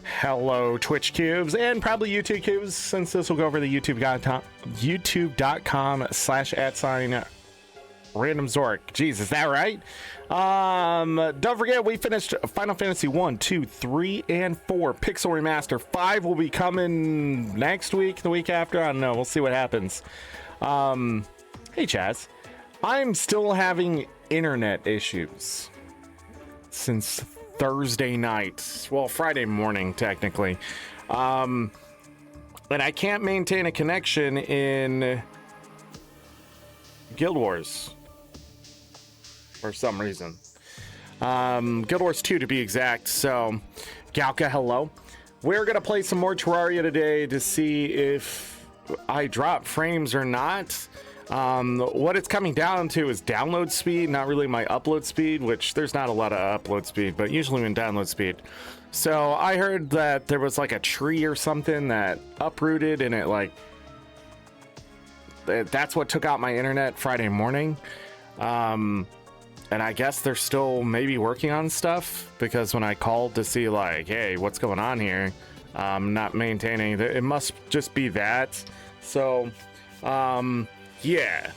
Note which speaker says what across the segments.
Speaker 1: Hello, Twitch cubes, and probably YouTube cubes, since this will go over the youtube.com/@RandomZorric. Jeez, is that right? Don't forget, we finished Final Fantasy 1, 2, 3, and 4 Pixel Remaster. 5 will be coming next week, the week after. I don't know. We'll see what happens. Hey, Chaz. I'm still having internet issues since Thursday night. Well, Friday morning, technically. And I can't maintain a connection in Guild Wars for some reason. Guild Wars 2 to be exact. So, Galka, hello. We're going to play some more Terraria today to see if I drop frames or not. What it's coming down to is download speed, not really my upload speed, which there's not a lot of upload speed, but usually in download speed. So I heard that there was like a tree or something that uprooted, and it like that's what took out my internet Friday morning. And I guess they're still maybe working on stuff, because when I called to see like, hey, what's going on here, not maintaining, it must just be that. So yeah,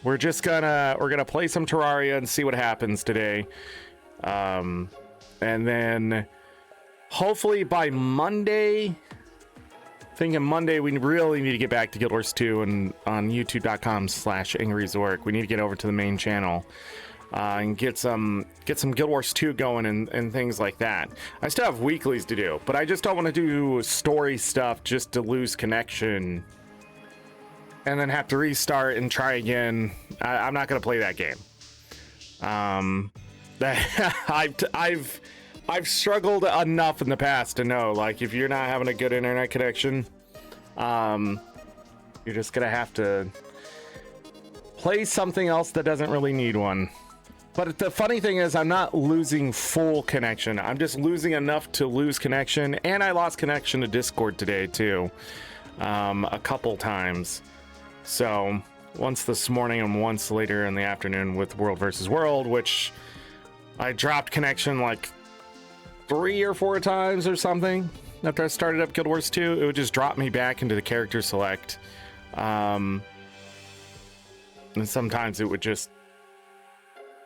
Speaker 1: we're gonna play some Terraria and see what happens today, and then hopefully by Monday, thinking Monday, we really need to get back to Guild Wars 2 and on youtube.com/AngryZorric. We need to get over to the main channel and get some Guild Wars 2 going and things like that. I still have weeklies to do, but I just don't want to do story stuff just to lose connection and then have to restart and try again. I'm not going to play that game. I've struggled enough in the past to know, like, if you're not having a good internet connection, you're just going to have to play something else that doesn't really need one. But the funny thing is, I'm not losing full connection. I'm just losing enough to lose connection. And I lost connection to Discord today, too, a couple times. So once this morning and once later in the afternoon with World vs. World, which I dropped connection like 3 or 4 times or something after I started up Guild Wars 2. It would just drop me back into the character select. And sometimes it would just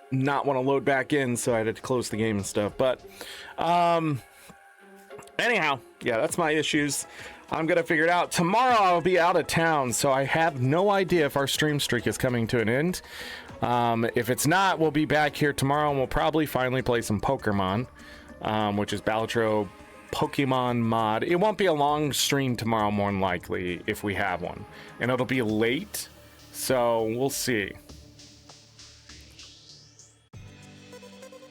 Speaker 1: not want to load back in, so I had to close the game and stuff. But anyhow, yeah, that's my issues. I'm gonna figure it out. Tomorrow I'll be out of town, so I have no idea if our stream streak is coming to an end. If it's not, we'll be back here tomorrow, and we'll probably finally play some Pokemon, which is Balatro Pokemon mod. It won't be a long stream tomorrow, more than likely, if we have one, and it'll be late, so we'll see.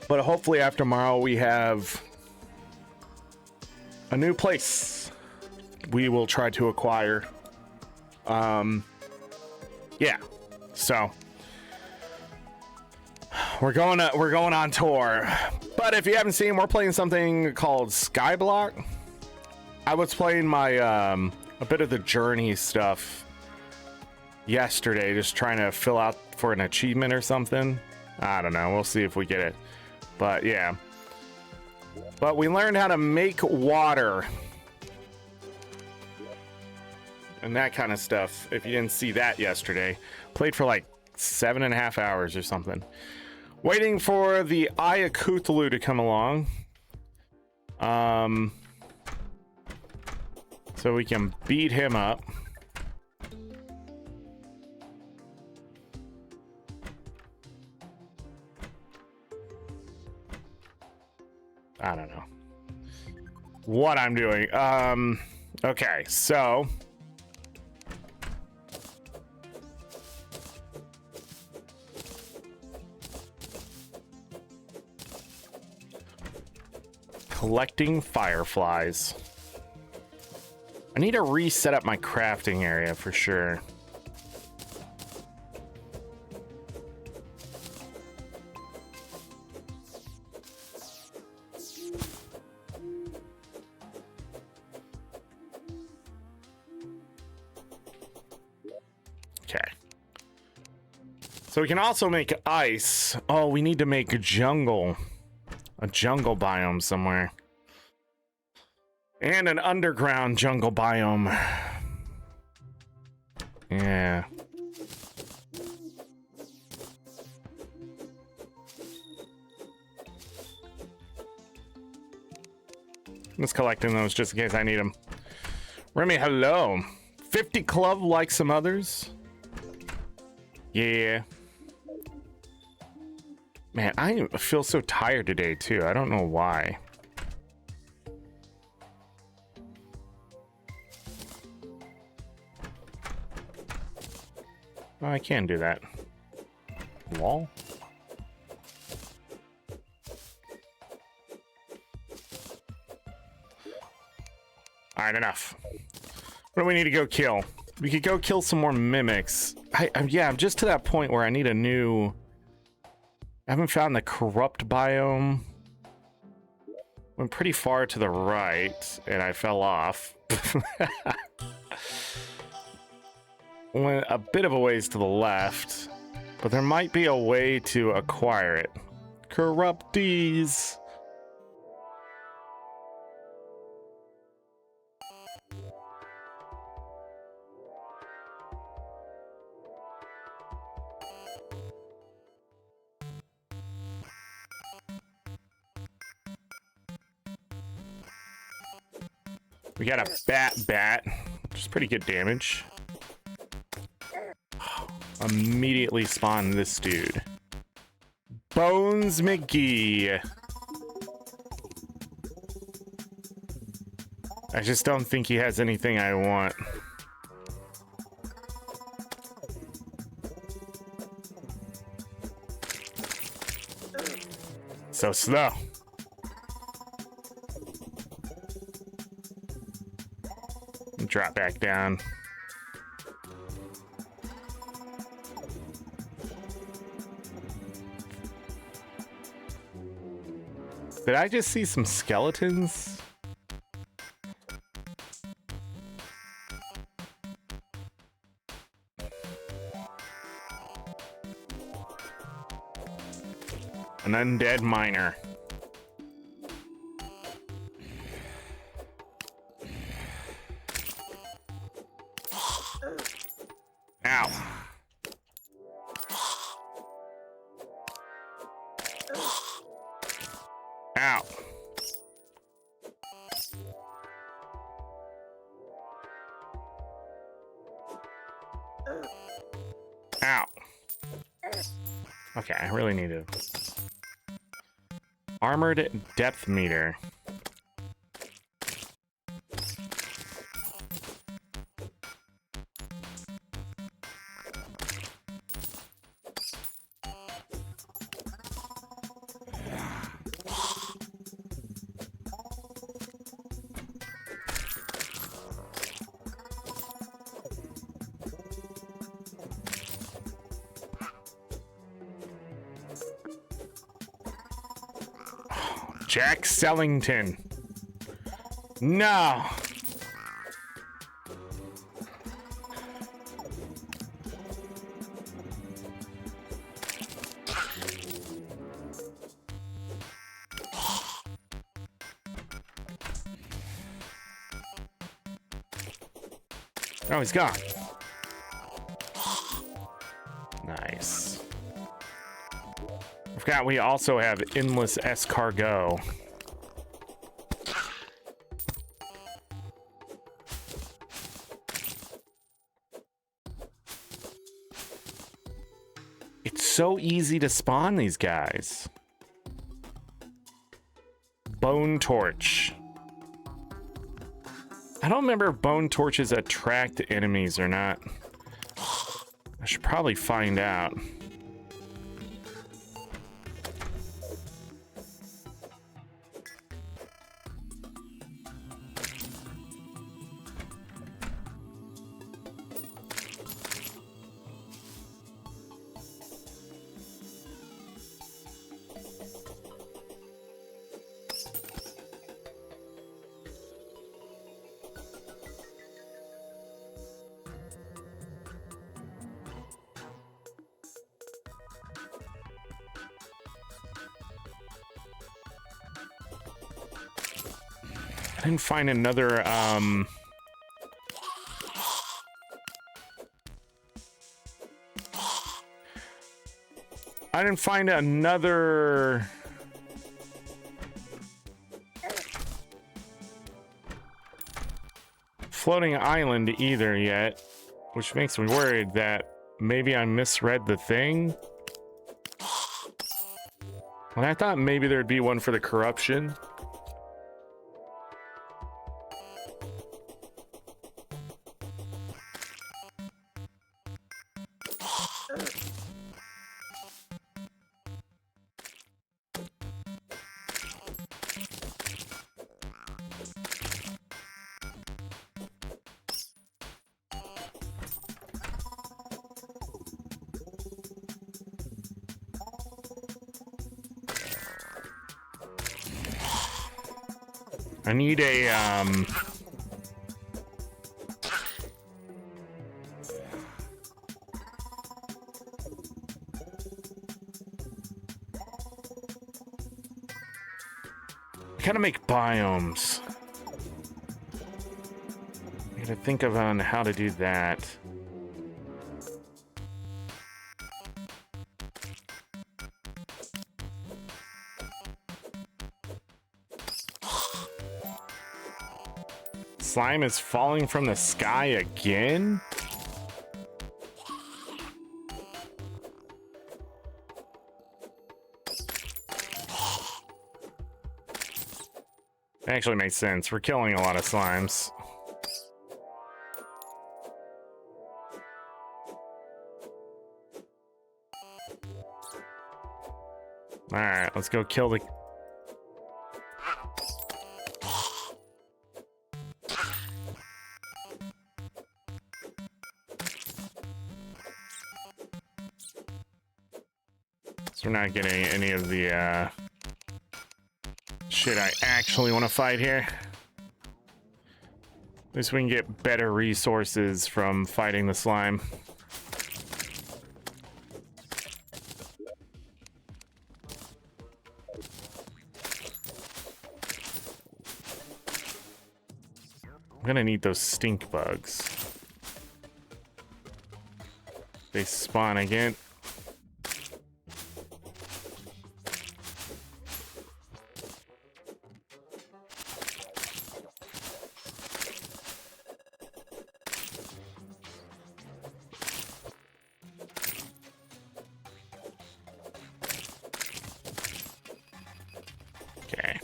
Speaker 1: But hopefully after tomorrow we have a new place we will try to acquire. Yeah, so we're going on tour. But if you haven't seen, we're playing something called Skyblock. I was playing my a bit of the journey stuff yesterday, just trying to fill out for an achievement or something. I don't know, we'll see if we get it. But yeah, but we learned how to make water and that kind of stuff. If you didn't see that yesterday, played for like 7.5 hours or something, waiting for the Eye of Cthulhu to come along, so we can beat him up. I don't know what I'm doing. Okay, so collecting fireflies. I need to reset up my crafting area for sure. Okay. So we can also make ice. Oh, we need to make a jungle biome somewhere. And an underground jungle biome. Yeah. I'm just collecting those just in case I need them. Remy, hello. 50 club like some others. Yeah. Man, I feel so tired today too. I don't know why. Oh, I can do that. Wall? Alright, enough. What do we need to go kill? We could go kill some more mimics. Yeah, I'm just to that point where I need a new... I haven't found the corrupt biome. Went pretty far to the right, and I fell off. Went a bit of a ways to the left, but there might be a way to acquire it. Corruptees. We got a bat, which is pretty good damage. Immediately spawn this dude. Bones McGee. I just don't think he has anything I want. So slow. Drop back down. Did I just see some skeletons? An undead miner. Ow. Ow. Ow. Okay, I really need to... Armored depth meter. Jack Sellington. No. Oh, he's gone. Nice. I forgot we also have endless escargot. It's so easy to spawn these guys. Bone torch. I don't remember if bone torches attract enemies or not. I should probably find out. I didn't find another, I didn't find another floating island either yet, which makes me worried that maybe I misread the thing. And I thought maybe there'd be one for the corruption. I need a, gotta make biomes. I gotta think of on how to do that. Slime is falling from the sky again? Actually makes sense. We're killing a lot of slimes. Alright, let's go kill the... So we're not getting any of the, shit I actually want to fight here. At least we can get better resources from fighting the slime. I'm gonna need those stink bugs. They spawn again. Okay.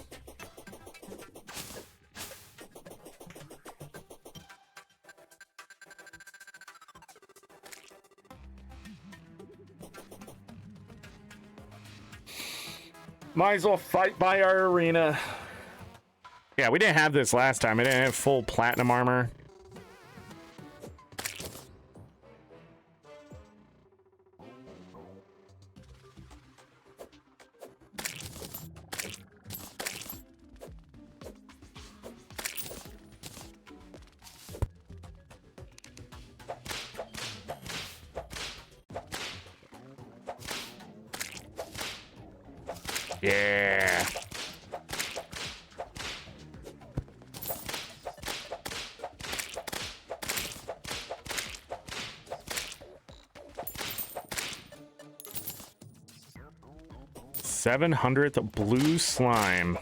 Speaker 1: Might as well fight by our arena. Yeah, we didn't have this last time. I didn't have full platinum armor. Yeah. $700th blue slime.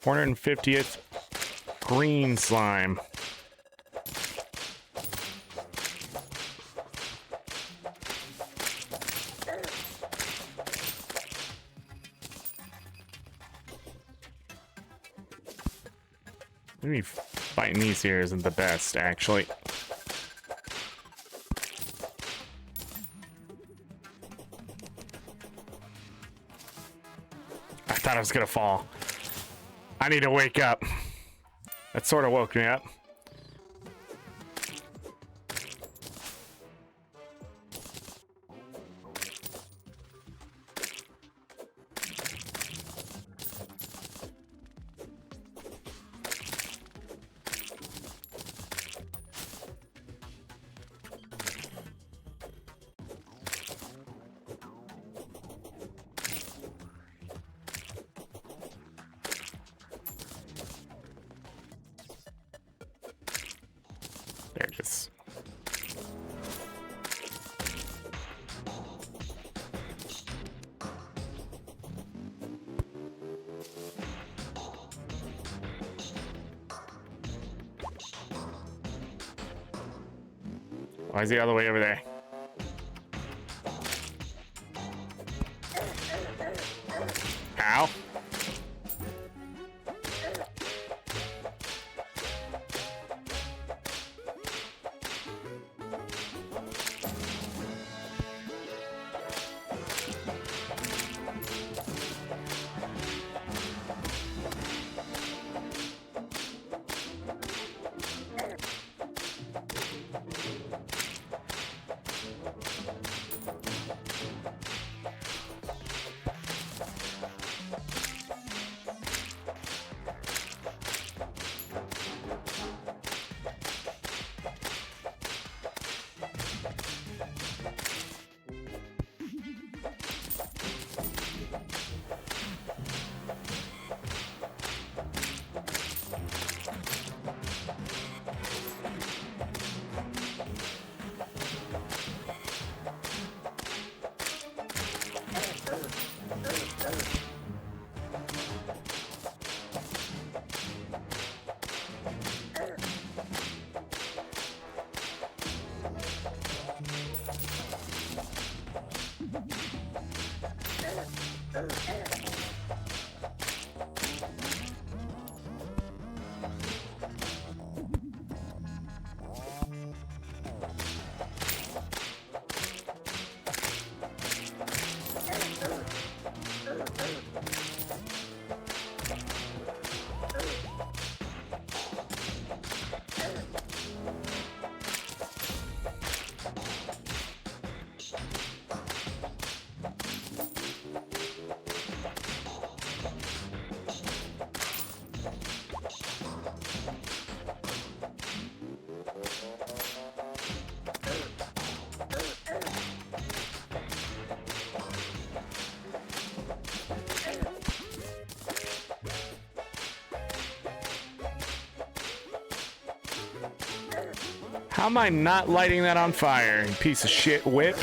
Speaker 1: $450th green slime. Maybe fighting these here isn't the best, actually. I thought I was gonna fall. I need to wake up. That sort of woke me up. There it is. Why is he all the way over there? How? How am I not lighting that on fire, you piece of shit whip?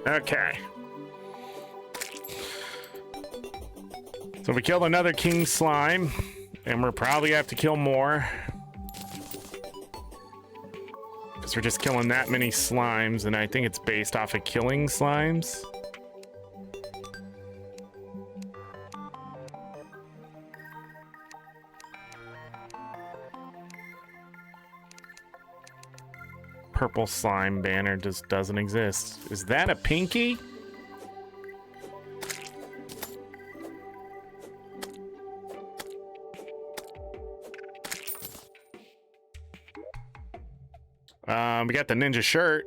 Speaker 1: Okay. So we killed another king slime, and we're probably have to kill more. Because we're just killing that many slimes, and I think it's based off of killing slimes. Purple slime banner just doesn't exist. Is that a pinky? We got the ninja shirt.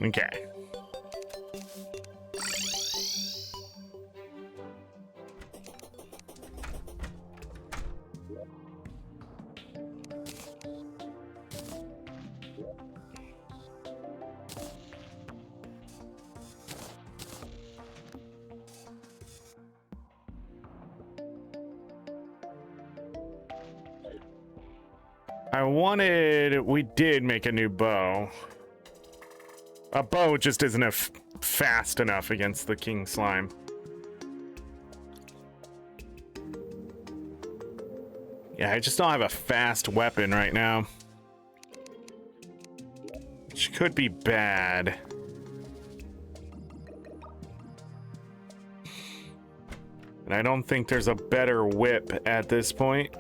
Speaker 1: Okay. We did make a new bow. A bow just isn't fast enough against the king slime. Yeah, I just don't have a fast weapon right now. Which could be bad. And I don't think there's a better whip at this point.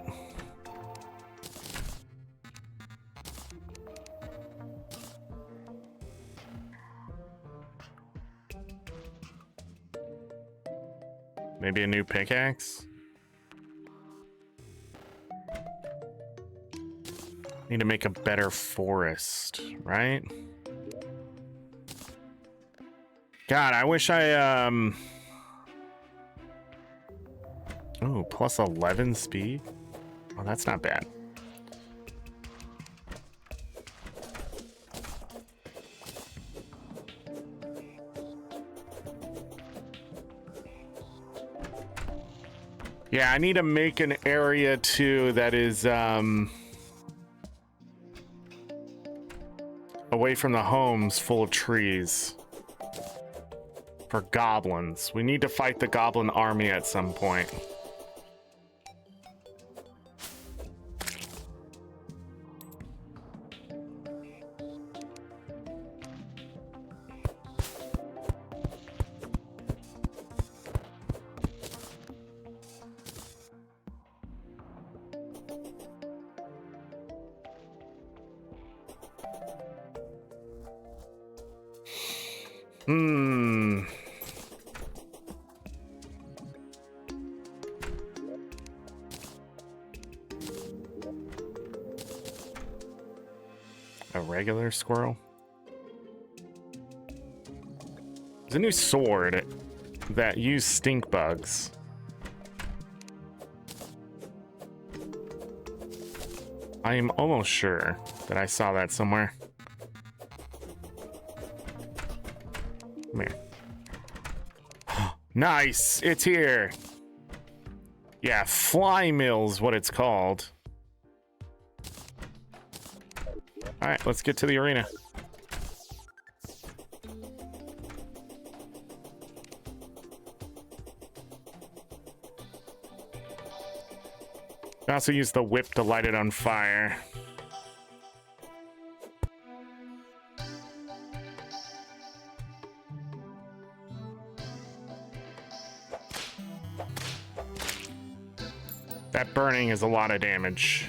Speaker 1: Maybe a new pickaxe? Need to make a better forest, right? God, I wish I, oh, plus 11 speed? Oh, that's not bad. Yeah, I need to make an area too that is away from the homes, full of trees. For goblins. We need to fight the goblin army at some point. A regular squirrel. There's a new sword that uses stink bugs. I am almost sure that I saw that somewhere. Come here. Nice! It's here! Yeah, fly mill's what it's called. Alright, let's get to the arena. I also use the whip to light it on fire. That burning is a lot of damage.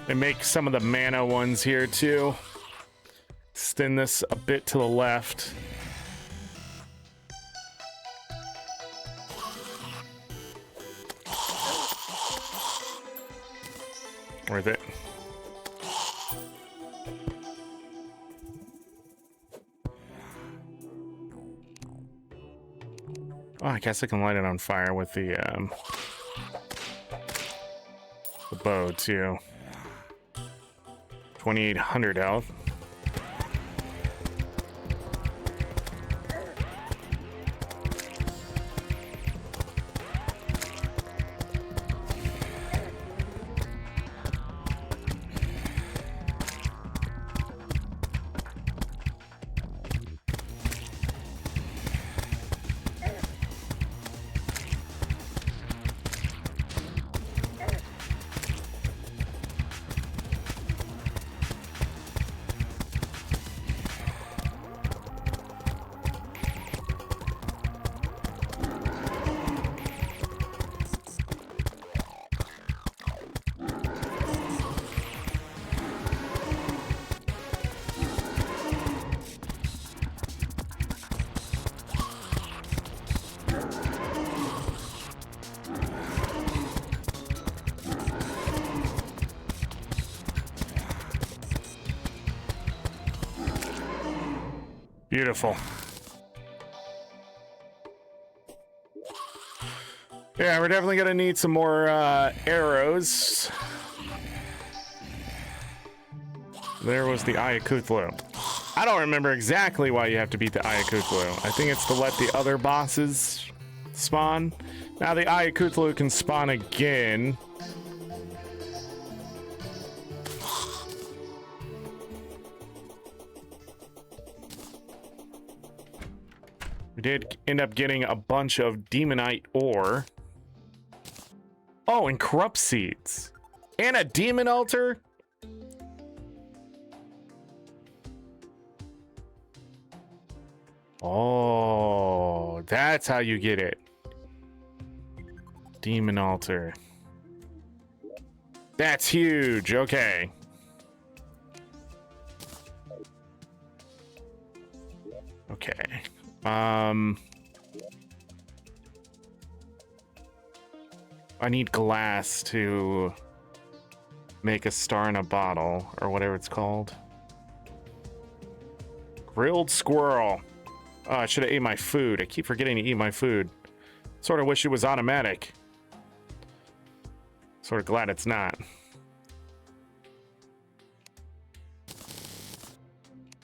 Speaker 1: They make some of the mana ones here too. Extend this a bit to the left. Worth it. Oh, I guess I can light it on fire with the bow too. 2,800 health. Beautiful. Yeah, we're definitely gonna need some more arrows. There was the Ayakuthlu. I don't remember exactly why you have to beat the Ayakuthlu. I think it's to let the other bosses spawn. Now the Ayakuthlu can spawn again. We did end up getting a bunch of demonite ore. Oh, and corrupt seeds. And a demon altar? Oh, that's how you get it. Demon altar. That's huge. Okay. Okay. I need glass to make a star in a bottle, or whatever it's called. Grilled squirrel. Oh, I should have ate my food. I keep forgetting to eat my food. Sort of wish it was automatic. Sort of glad it's not.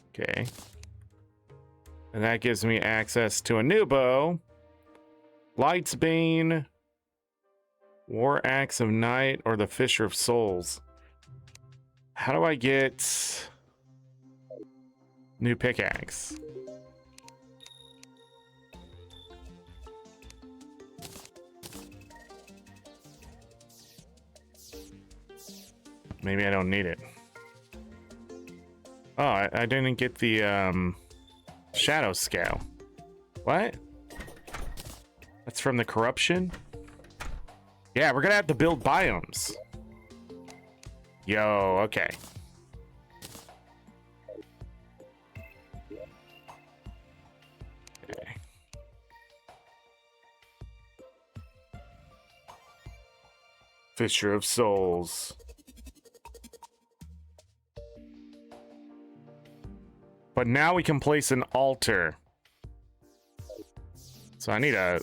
Speaker 1: Okay. And that gives me access to a new bow. Light's Bane, War Axe of Night, or the Fisher of Souls. How do I get new pickaxe? Maybe I don't need it. Oh, I didn't get the shadow scale. What? That's from the corruption? Yeah, we're gonna have to build biomes. Yo, okay. Okay. Fisher of Souls. But now we can place an altar. So I need to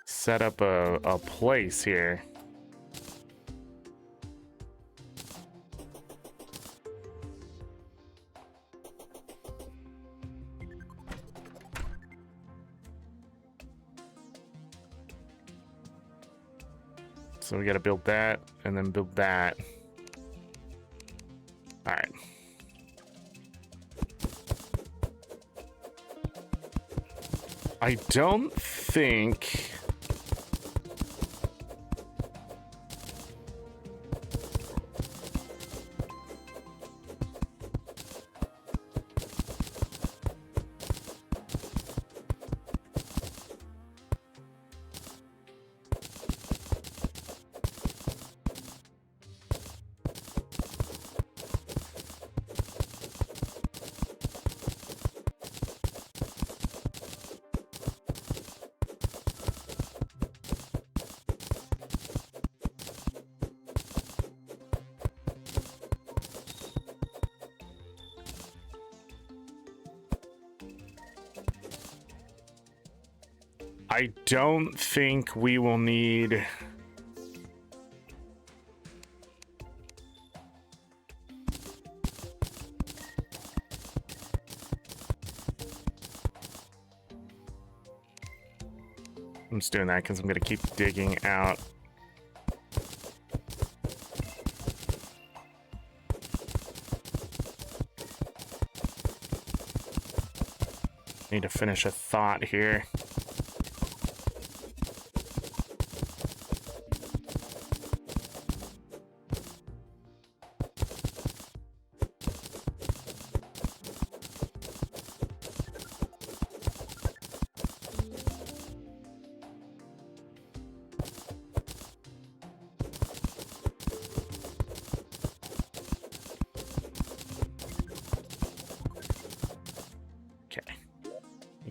Speaker 1: set up a place here. So we got to build that and then build that. All right. I don't think we will need I'm just doing that because I'm going to keep digging out. Need to finish a thought here.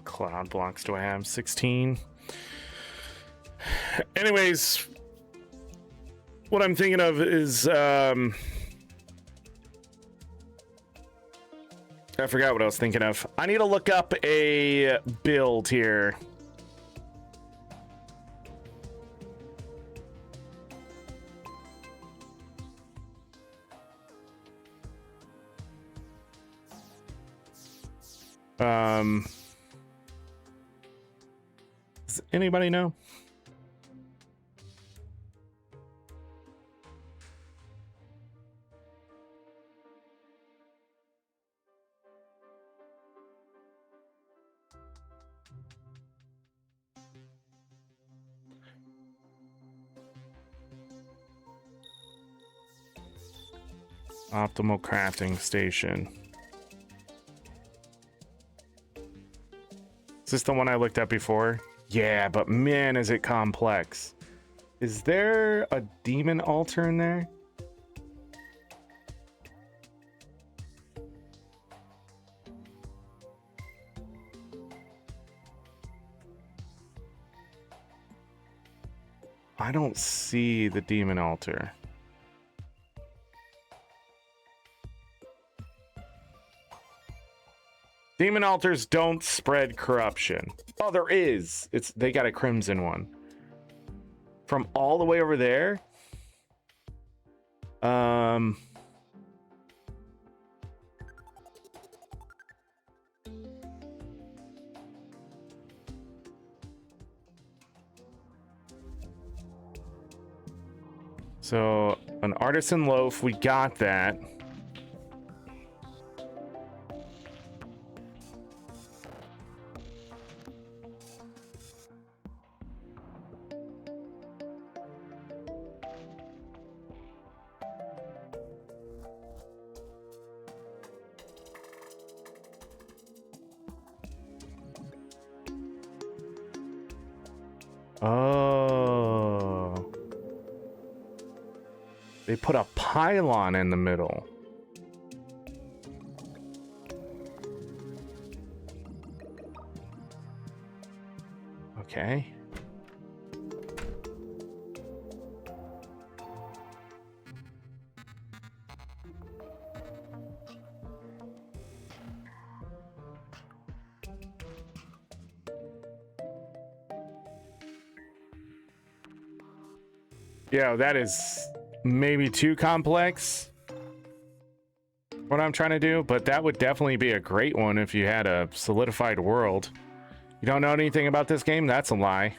Speaker 1: Cloud blocks do I have? 16. Anyways, what I'm thinking of is I forgot what I was thinking of. I need to look up a build here. Does anybody know? Optimal crafting station. Is this the one I looked at before? Yeah, but man, is it complex. Is there a demon altar in there? I don't see the demon altar. Demon altars don't spread corruption. Oh, there is. They got a crimson one. From all the way over there? So, an artisan loaf, we got that. Oh. They put a pylon in the middle. Okay. Yeah, that is maybe too complex, what I'm trying to do, but that would definitely be a great one if you had a solidified world. You don't know anything about this game? That's a lie.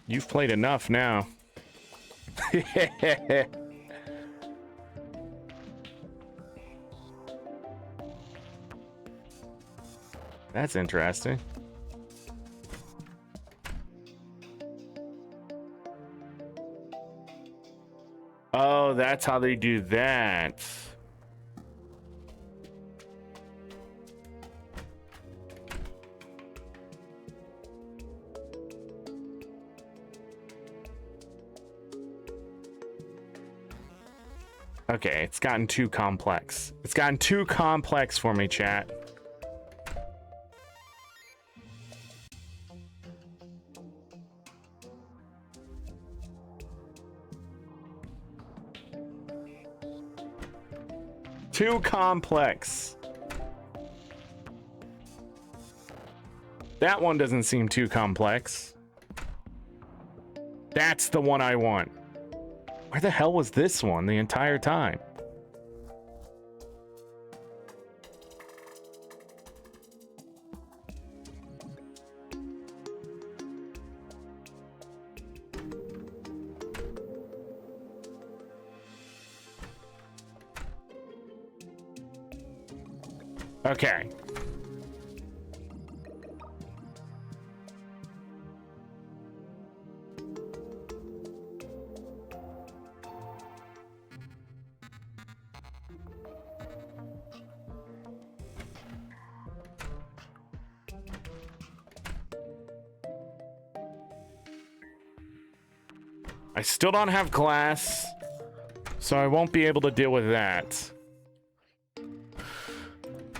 Speaker 1: You've played enough now. That's interesting. Oh, that's how they do that. Okay, it's gotten too complex. It's gotten too complex for me, chat. Too complex. That one doesn't seem too complex. That's the one I want. Where the hell was this one the entire time? Okay. I still don't have glass, so I won't be able to deal with that.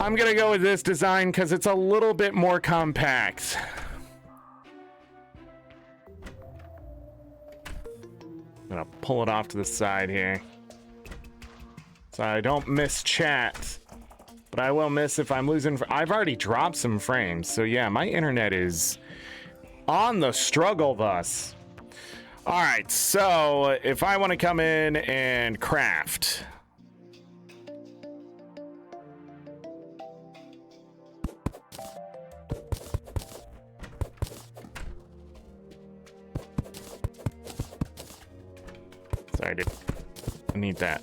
Speaker 1: I'm gonna go with this design because it's a little bit more compact. I'm gonna pull it off to the side here, so I don't miss chat. But I will miss if I'm losing. I've already dropped some frames, so yeah, my internet is on the struggle bus. All right, so if I want to come in and craft. Sorry, dude. I need that.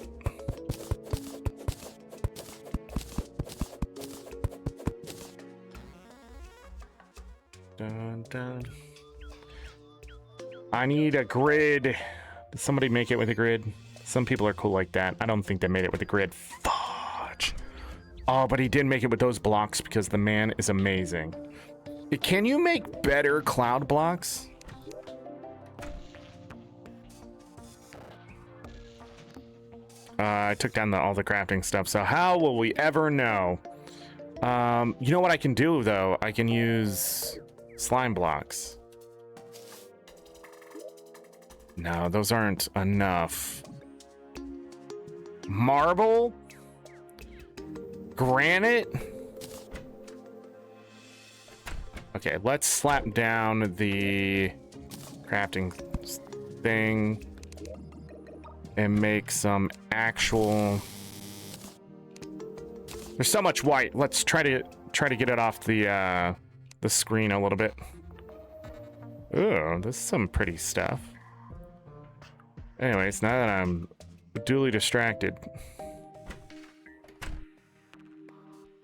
Speaker 1: Dun, dun. I need a grid. Did somebody make it with a grid? Some people are cool like that. I don't think they made it with a grid. Fudge. Oh, but he did make it with those blocks because the man is amazing. Can you make better cloud blocks? I took down all the crafting stuff, so how will we ever know? You know what I can do, though? I can use slime blocks. No, those aren't enough. Marble? Granite? Okay, let's slap down the crafting thing and make some actual... There's so much white. Let's try to get it off the screen a little bit. Ooh, this is some pretty stuff. Anyways, now that I'm duly distracted.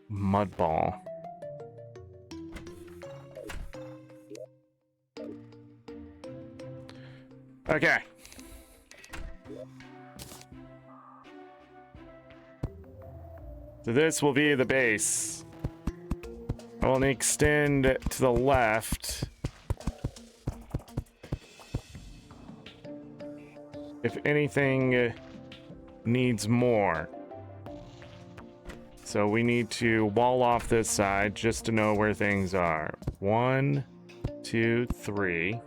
Speaker 1: Mud ball. Okay. So this will be the base. I will extend to the left. If anything needs more. So we need to wall off this side just to know where things are. 1, 2, 3,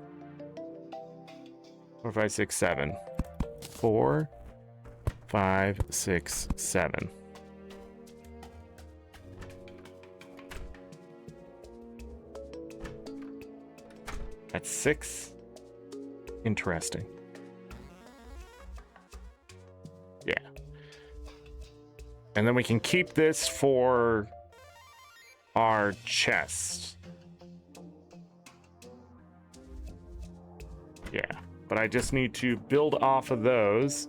Speaker 1: 4, 5, 6, 7. 4, 5, 6, 7. That's 6. Interesting. Yeah. And then we can keep this for our chest. Yeah. But I just need to build off of those.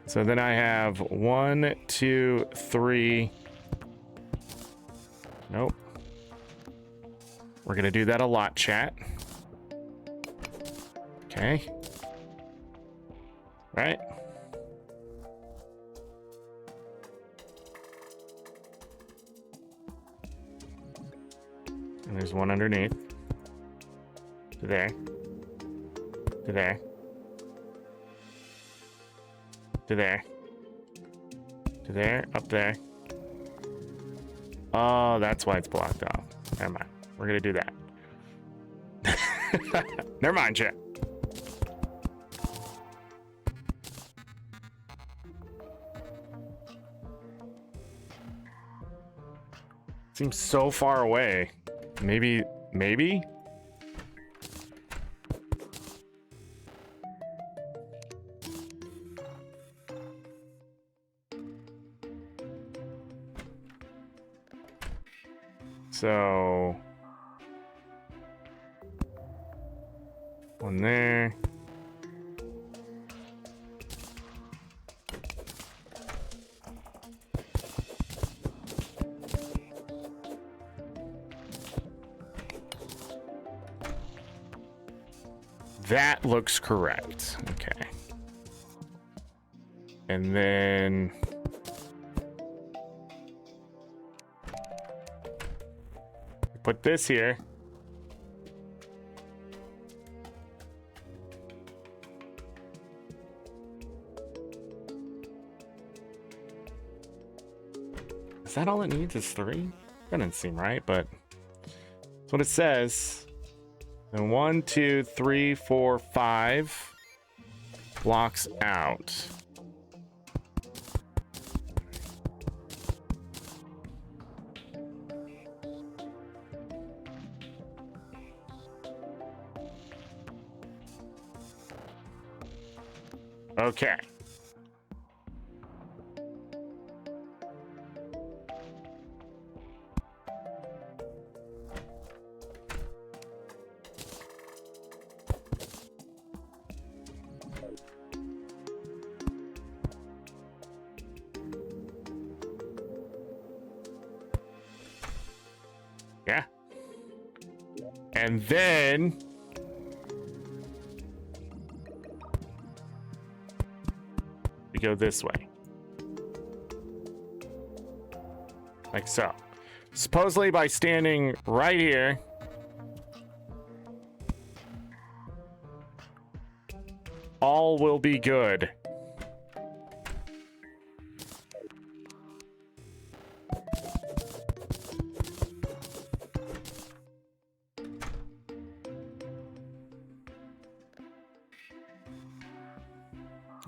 Speaker 1: So then I have 1, 2, 3. Nope. We're going to do that a lot, chat. Okay. Right. And there's one underneath. To there. To there. To there. To there. Up there. Oh, that's why it's blocked off. Never mind. We're gonna do that. Never mind, chat. Seems so far away. Maybe. So. One there. That looks correct. Okay. And then put this here. Is that all it needs is 3? That doesn't seem right, but that's what it says. And 1, 2, 3, 4, 5 blocks out. Okay. Yeah. And then We go this way. Like so. Supposedly by standing right here, all will be good.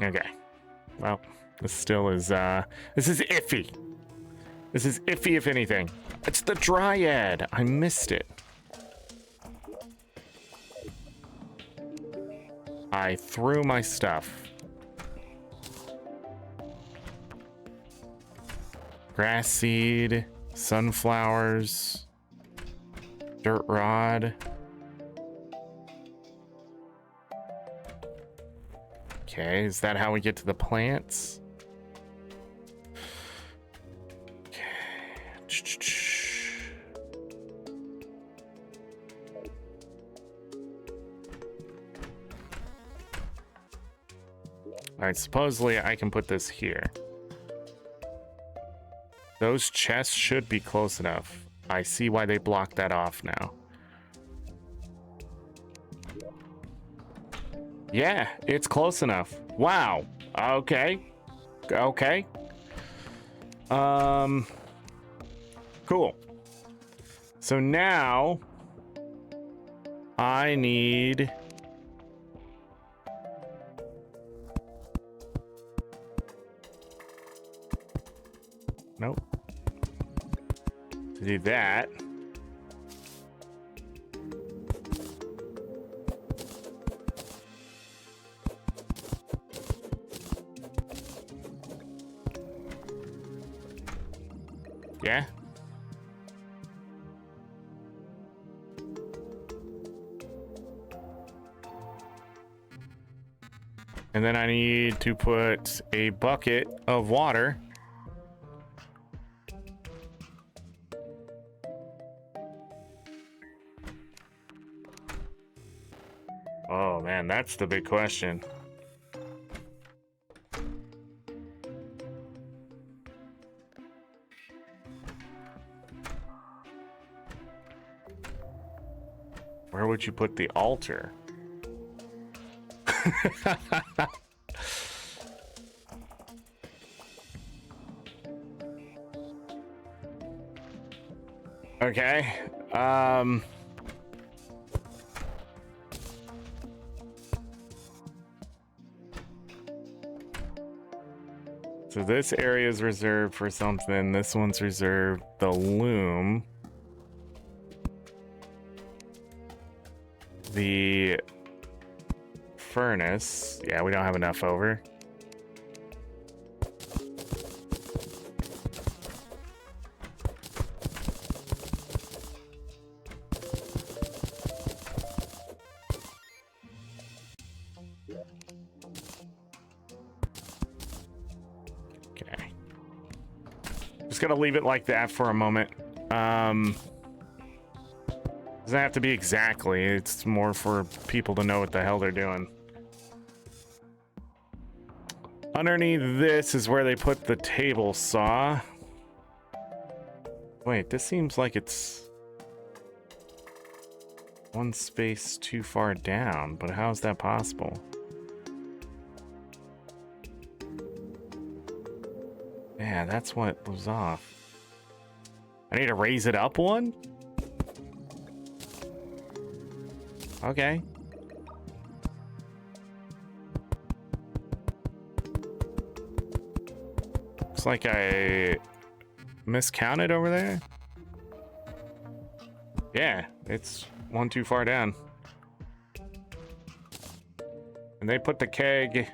Speaker 1: Okay. Well, this still is, this is iffy. This is iffy, if anything. It's the Dryad. I missed it. I threw my stuff. Grass seed, sunflowers, dirt rod. Okay, is that how we get to the plants? All right, supposedly I can put this here. Those chests should be close enough. I see why they blocked that off now. Yeah, it's close enough. Wow. Okay. Okay. Cool. So now I need nope. To do that. Yeah. And then I need to put a bucket of water. Oh man, that's the big question. Where would you put the altar? Okay. So this area is reserved for something. This one's reserved the loom. The furnace. Yeah, we don't have enough over. Okay. Just gonna leave it like that for a moment. Doesn't have to be exactly. It's more for people to know what the hell they're doing. Underneath this is where they put the table saw. Wait, this seems like it's one space too far down, but how is that possible? Yeah, that's what was off. I need to raise it up one? Okay. Looks like I miscounted over there. Yeah, it's one too far down. And they put the keg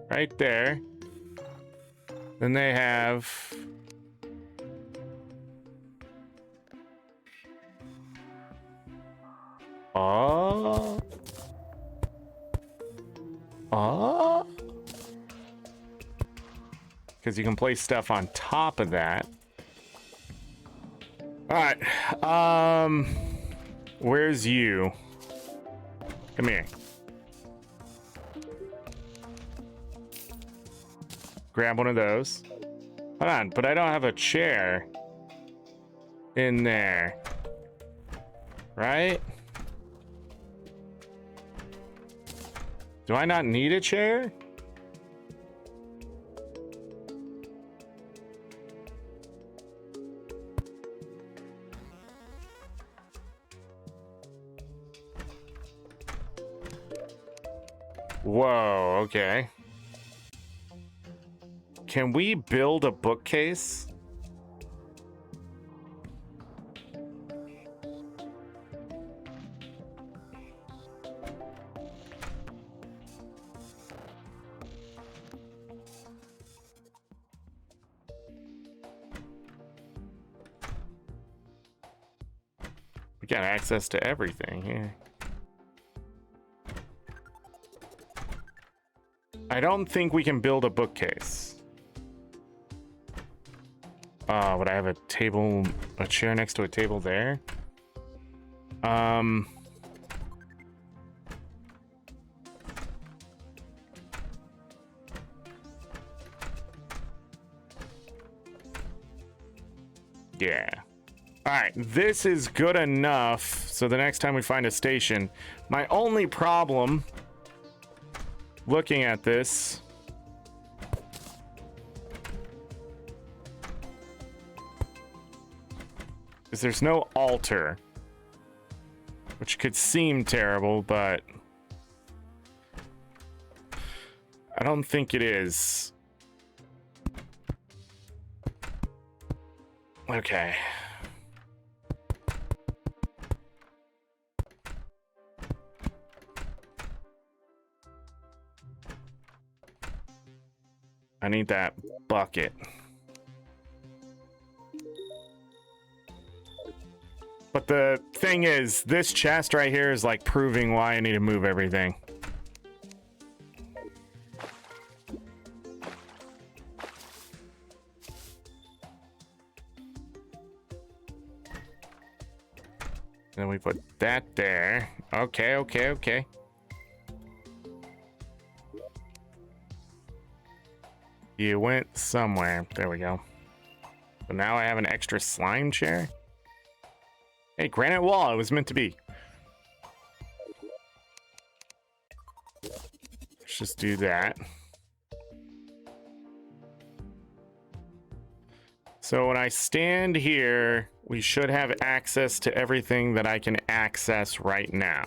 Speaker 1: right there. Then they have because you can place stuff on top of that. All right. Where's you? Come here. grab one of those. Hold on, but I don't have a chair in there. Right? Do I not need a chair? Whoa, okay. Can we build a bookcase? We got access to everything here. I don't think we can build a bookcase. Would I have a table, a chair next to a table there? Yeah. All right, this is good enough. So the next time we find a station, my only problem looking at this is there's no altar, which could seem terrible, but I don't think it is. Okay. I need that bucket. But the thing is, this chest right here is like proving why I need to move everything. Then we put that there. Okay, okay, okay. You went somewhere. There we go. But now I have an extra slime chair. Hey, granite wall. It was meant to be. Let's just do that. So when I stand here, we should have access to everything that I can access right now.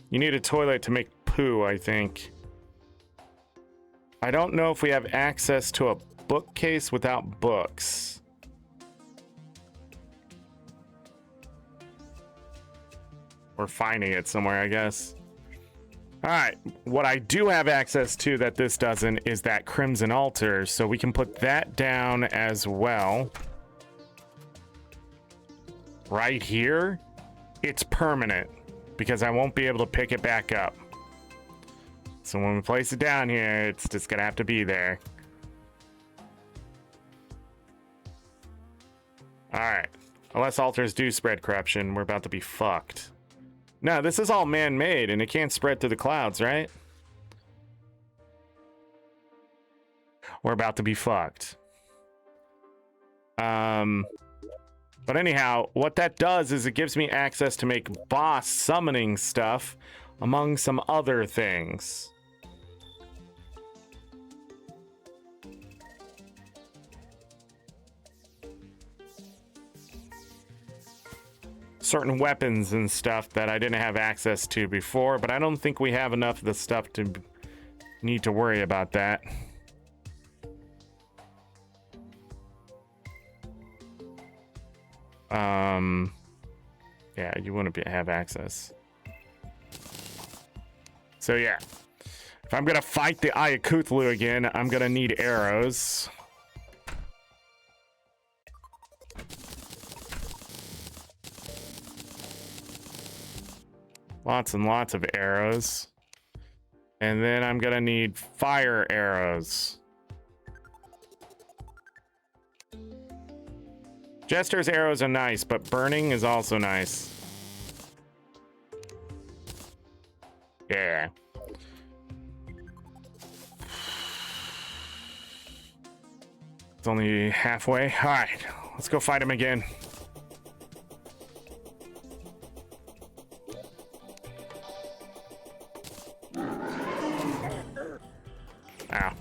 Speaker 1: You need a toilet to make poo, I think. I don't know if we have access to a bookcase without books. We're finding it somewhere, I guess. All right, what I do have access to that this doesn't is that crimson altar, so we can put that down as well. Right here, it's permanent because I won't be able to pick it back up. So when we place it down here, it's just gonna have to be there. All right, unless altars do spread corruption, we're about to be fucked. No, this is all man-made, and it can't spread through the clouds, right? We're about to be fucked. But anyhow, what that does is it gives me access to make boss summoning stuff, among some other things. Certain weapons and stuff that I didn't have access to before, but I don't think we have enough of the stuff to need to worry about that. Yeah, you want to have access. So yeah, if I'm gonna fight the Eye of Cthulhu again, I'm gonna need arrows. Lots and lots of arrows. And then I'm gonna need fire arrows. Jester's arrows are nice, but burning is also nice. Yeah. It's only halfway. All right, let's go fight him again. Ow.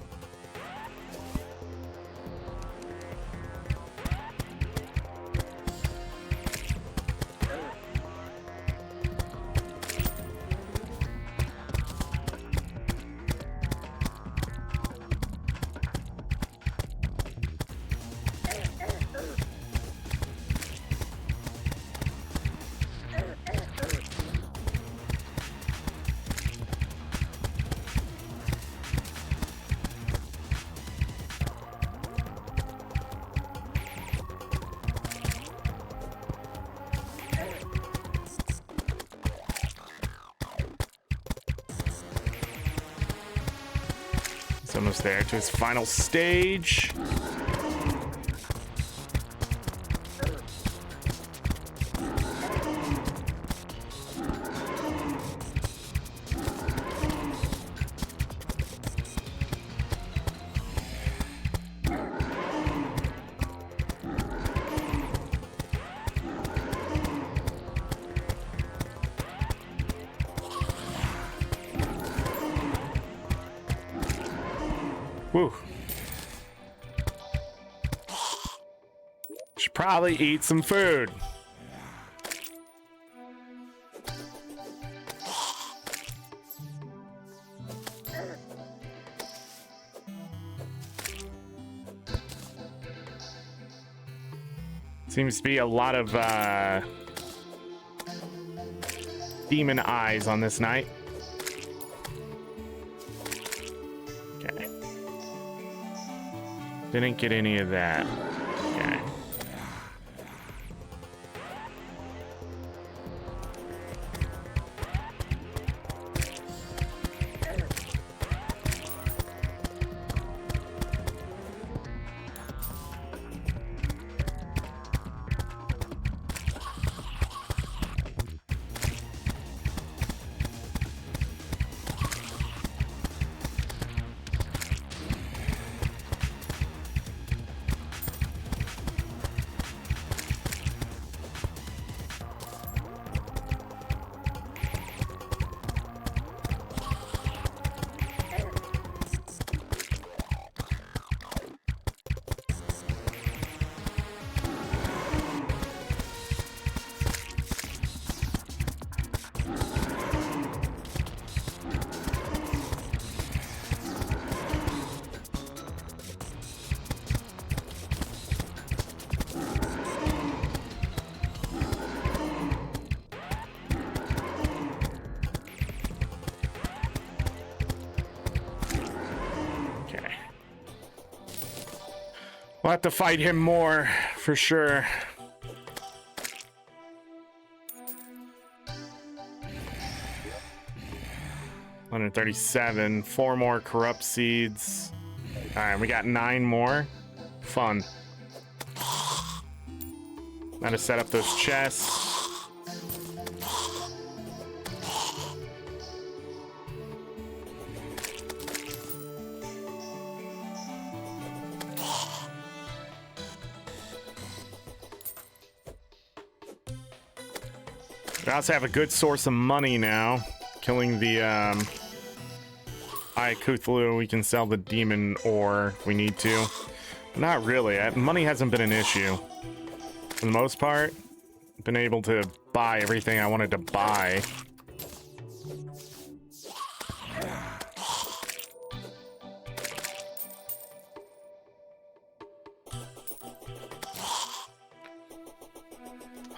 Speaker 1: Almost there to his final stage. Woo. Should probably eat some food. Seems to be a lot of demon eyes on this night. Okay. Didn't get any of that. Okay. We'll have to fight him more, for sure. $137, 4 more corrupt seeds. All right, we got 9 more. Fun. Now to set up those chests. We also have a good source of money now. Killing the Eye Cthulhu, we can sell the demon ore if we need to. Not really. Money hasn't been an issue. For the most part, been able to buy everything I wanted to buy.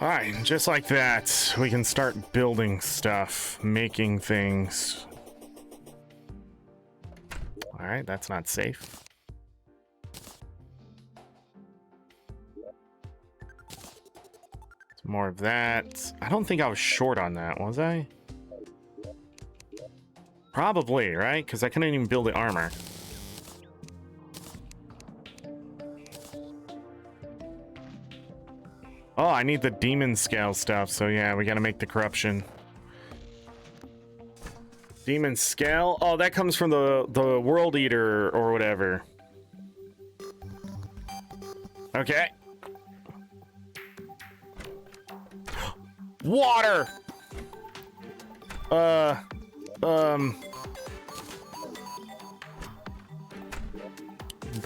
Speaker 1: Alright, just like that, we can start building stuff, making things. Alright, that's not safe. More of that. I don't think I was short on that, was I? Probably, right? Because I couldn't even build the armor. Oh, I need the demon scale stuff, so yeah, we gotta make the corruption. Demon scale. Oh, that comes from the world eater or whatever. Okay. Water. Put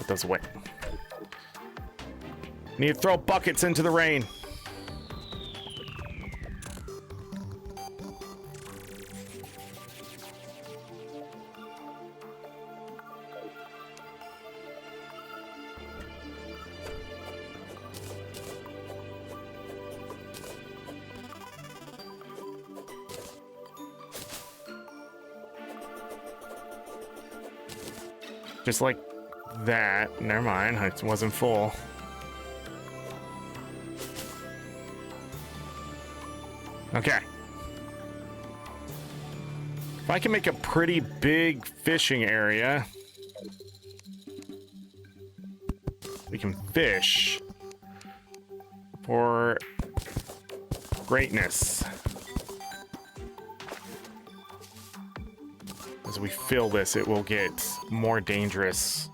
Speaker 1: those away. Need to throw buckets into the rain. Just like that. Never mind, it wasn't full. Okay. If I can make a pretty big fishing area, we can fish for greatness. As we fill this, it will get more dangerous.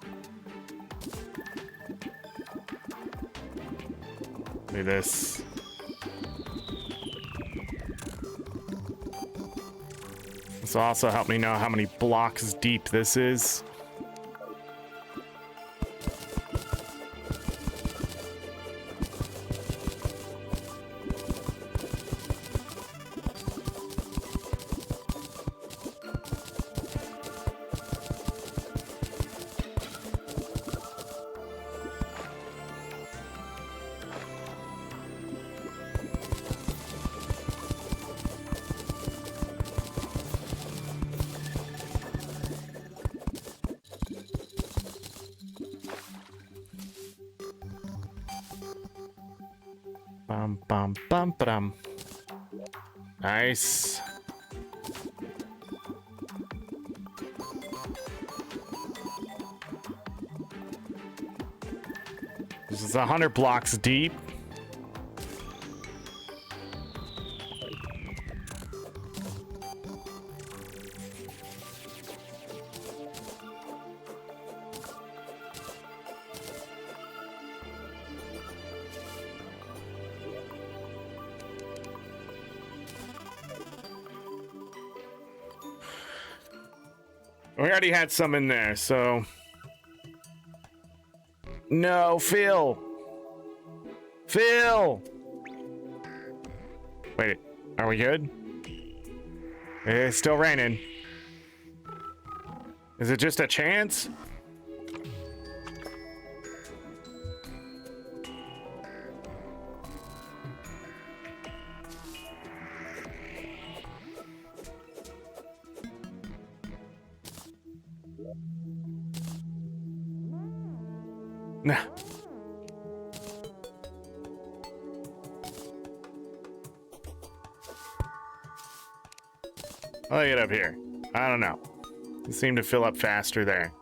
Speaker 1: Look at this. This will also help me know how many blocks deep this is. Bum, bum, bum, ba-dum. Nice. This is 100 blocks deep. We already had some in there, so... No, Phil! Phil! Wait, are we good? It's still raining. Is it just a chance? Nah. I'll get up here. I don't know. It seemed to fill up faster there.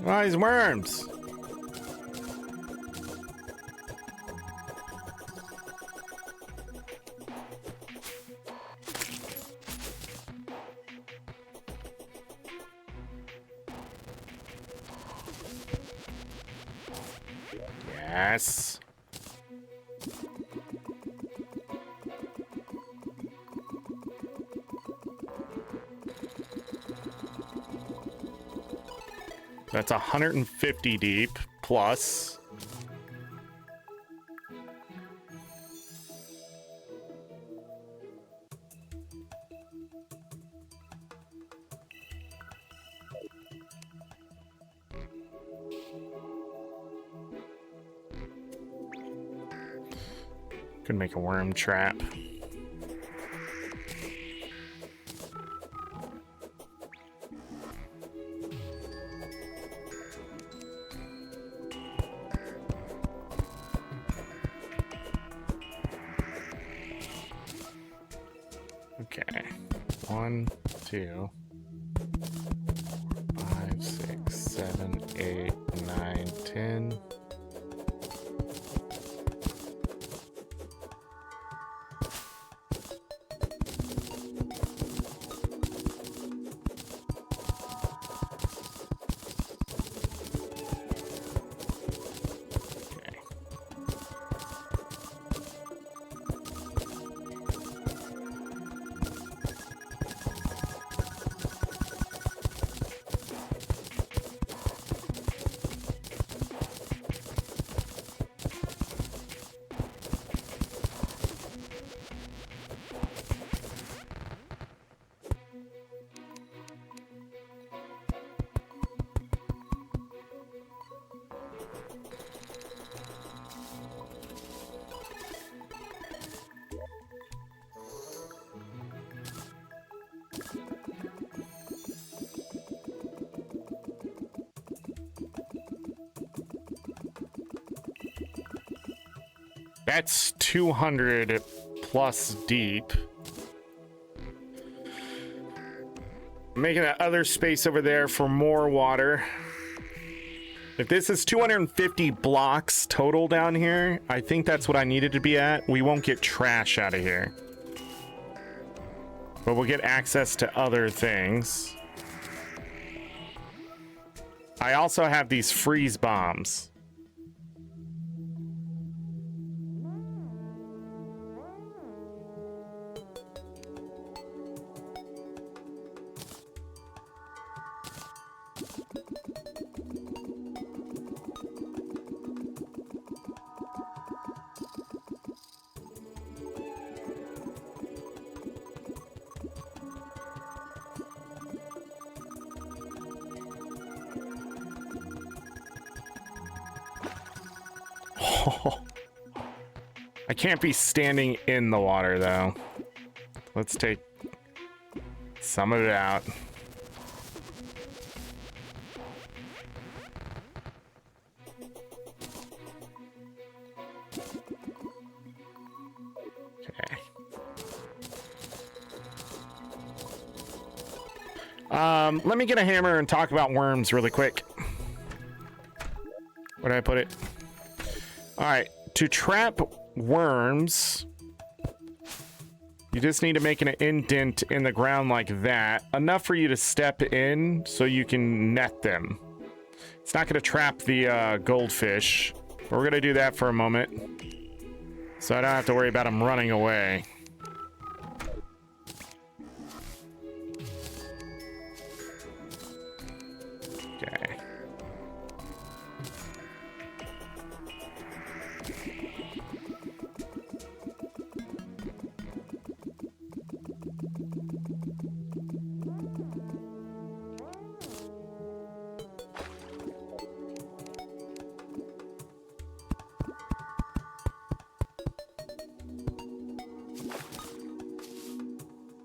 Speaker 1: Oh, these worms. Yes. That's 150 deep plus. Could make a worm trap. Okay. 1, 2, 4, 5, 6, 7, 8, 9, 10. That's 200 plus deep. Making that other space over there for more water. If this is 250 blocks total down here, I think that's what I needed to be at. We won't get trash out of here, but we'll get access to other things. I also have these freeze bombs. I can't be standing in the water though. Let's take some of it out. Okay. Let me get a hammer and talk about worms really quick. Where did I put it? All right, to trap worms, you just need to make an indent in the ground like that, enough for you to step in so you can net them. It's not going to trap the goldfish, but we're going to do that for a moment so I don't have to worry about them running away. Okay.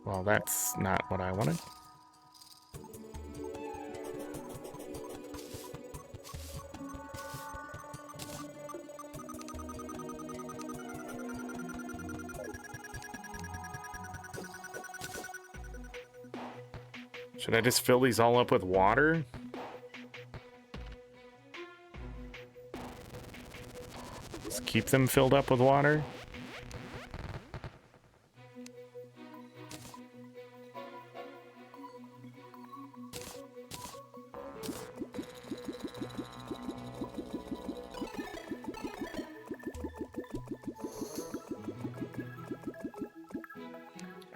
Speaker 1: Well, that's not what I wanted. Should I just fill these all up with water? Just keep them filled up with water?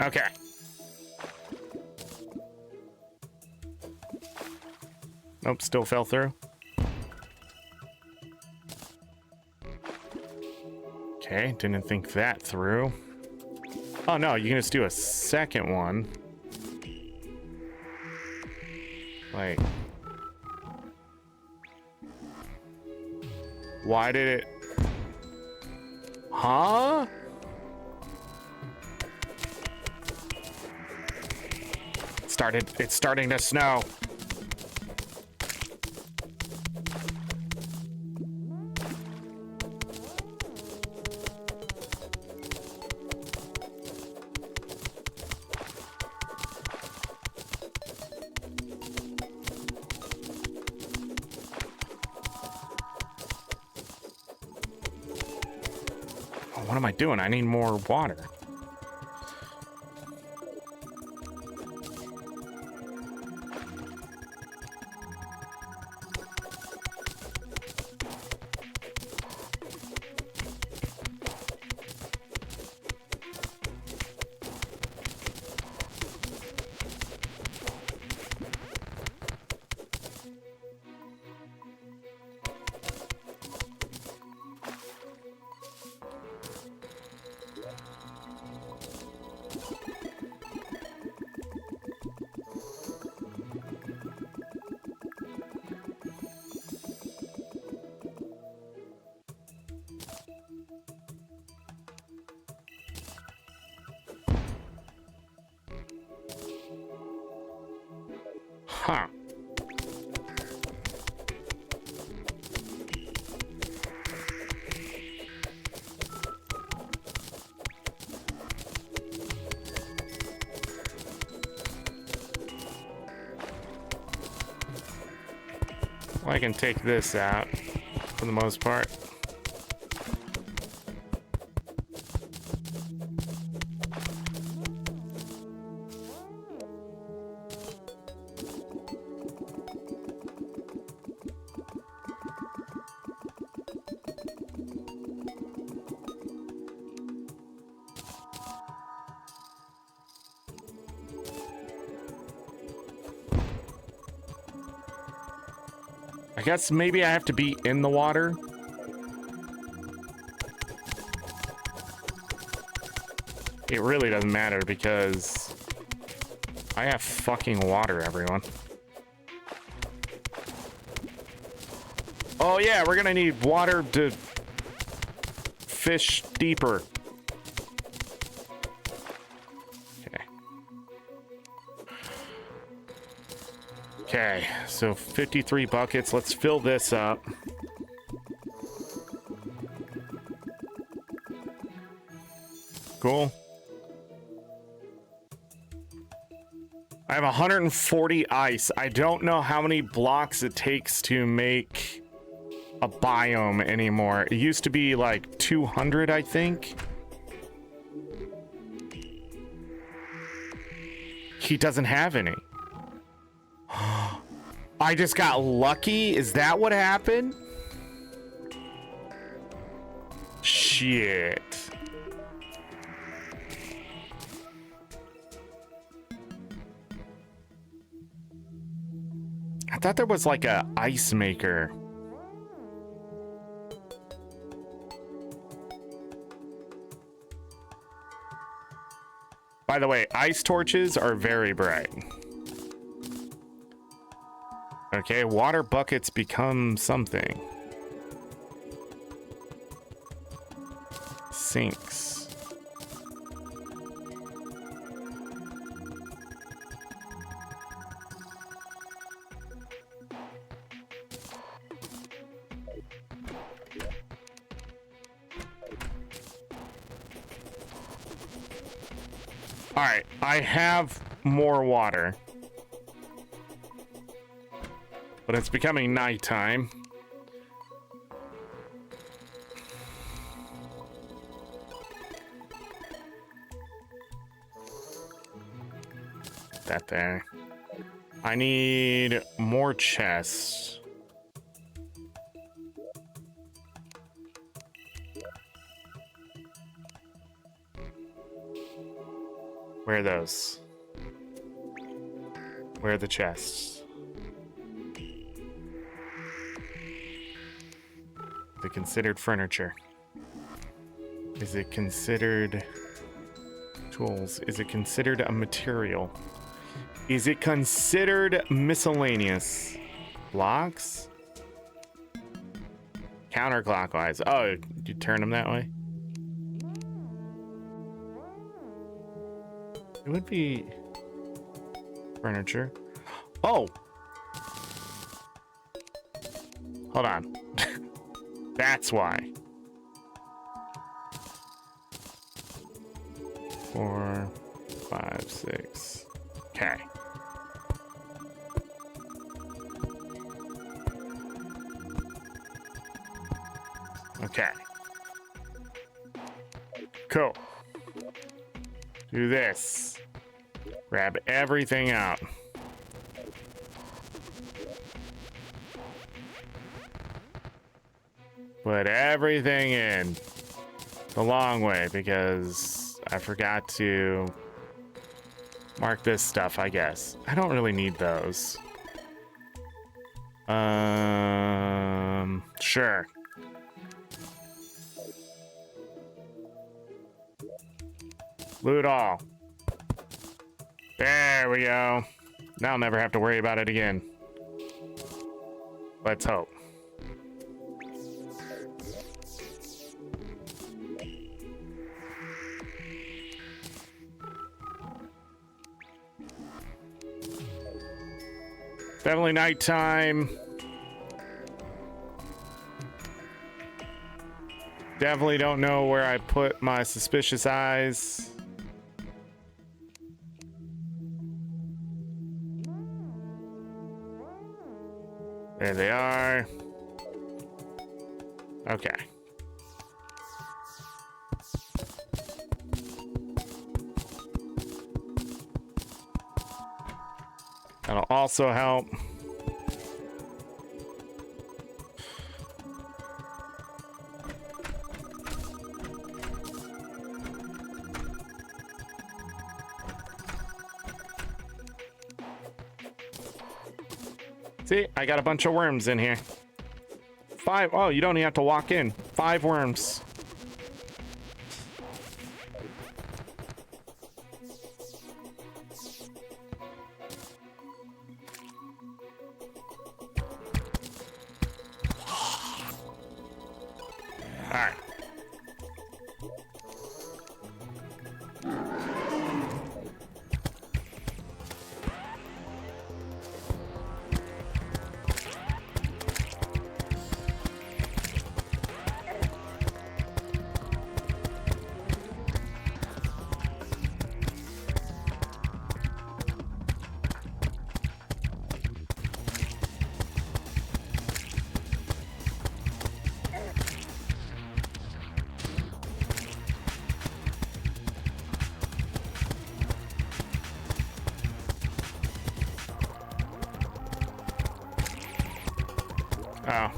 Speaker 1: Okay. Nope, still fell through. Okay, didn't think that through. Oh no, you can just do a second one. Like, why did it? Huh? It's starting to snow. Oh, what am I doing? I need more water. Well, I can take this out for the most part. I guess maybe I have to be in the water. It really doesn't matter because I have fucking water, everyone. Oh yeah, we're gonna need water to fish deeper. Okay, so 53 buckets. Let's fill this up. Cool. I have 140 ice. I don't know how many blocks it takes to make a biome anymore. It used to be like 200, I think. He doesn't have any. I just got lucky? Is that what happened? Shit. I thought there was like a ice maker. By the way, ice torches are very bright. Okay, water buckets become something. Sinks. All right, I have more water. But it's becoming nighttime. That there. I need more chests. Where are those? Where are the chests? Is it considered furniture? Is it considered tools? Is it considered a material? Is it considered miscellaneous? Blocks? Counterclockwise. Oh, you turn them that way? It would be furniture. Oh! Hold on. That's why. 4, 5, 6. Okay. Okay. Cool. Do this. Grab everything out. Put everything in the long way because I forgot to mark this stuff, I guess. I don't really need those. Sure. Loot all. There we go. Now I'll never have to worry about it again. Let's hope. Definitely nighttime. Definitely don't know where I put my suspicious eyes. There they are. Okay. That'll also help. See, I got a bunch of worms in here. 5. Oh, you don't even have to walk in. 5 worms. All right. Oh.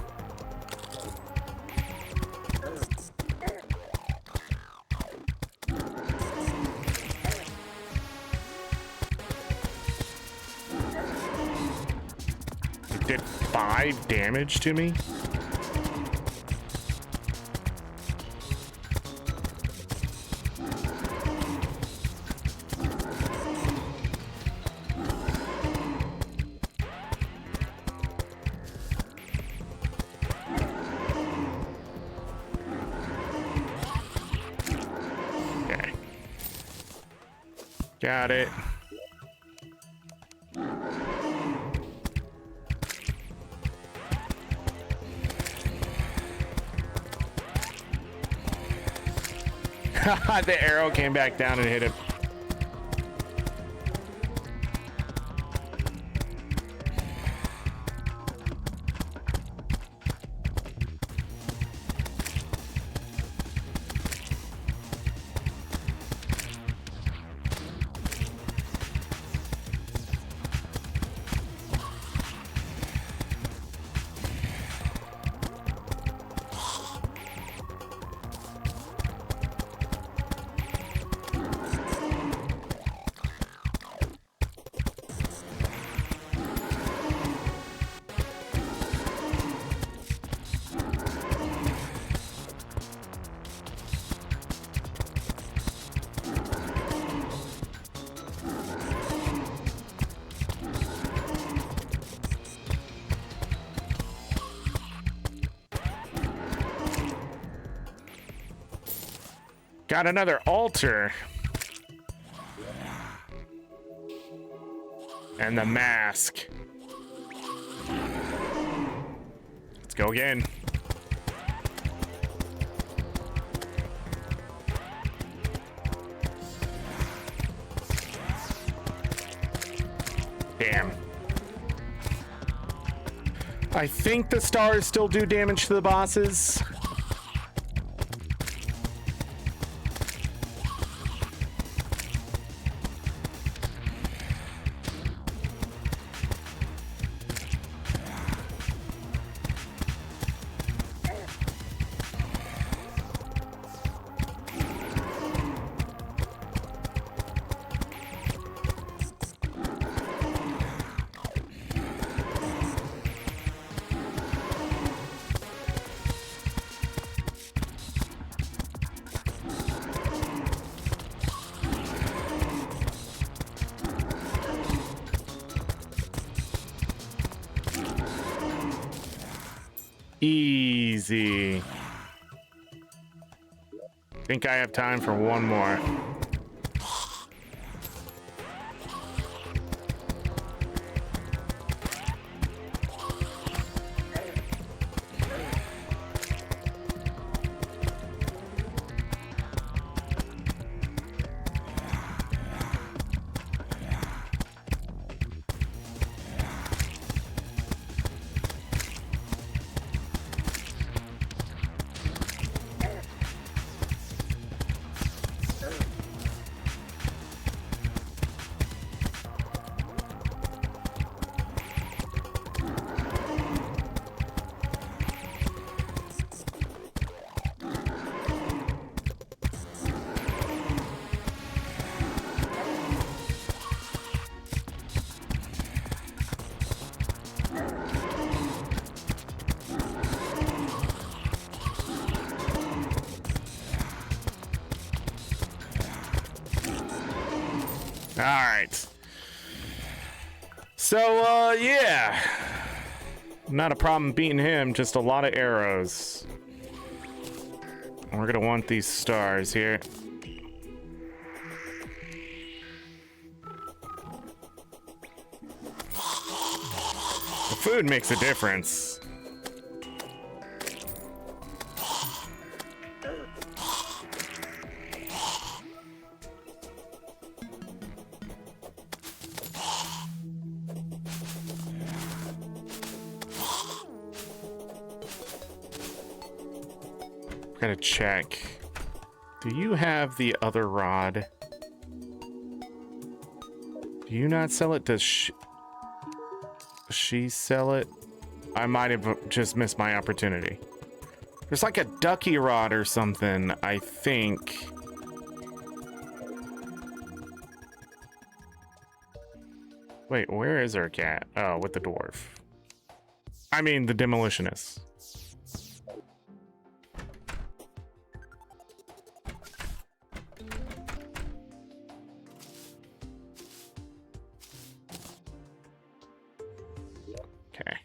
Speaker 1: It did 5 damage to me? Got it. The arrow came back down and hit him. Got another altar. And the mask. Let's go again. Damn. I think the stars still do damage to the bosses. Easy. Think I have time for one more. right. So, yeah. Not a problem beating him, just a lot of arrows. We're gonna want these stars here. The food makes a difference. Gotta check. Do you have the other rod? Do you not sell it? Does she sell it? I might have just missed my opportunity. There's like a ducky rod or something, I think. Wait, where is our cat? Oh, with the dwarf. I mean, the demolitionist. Okay.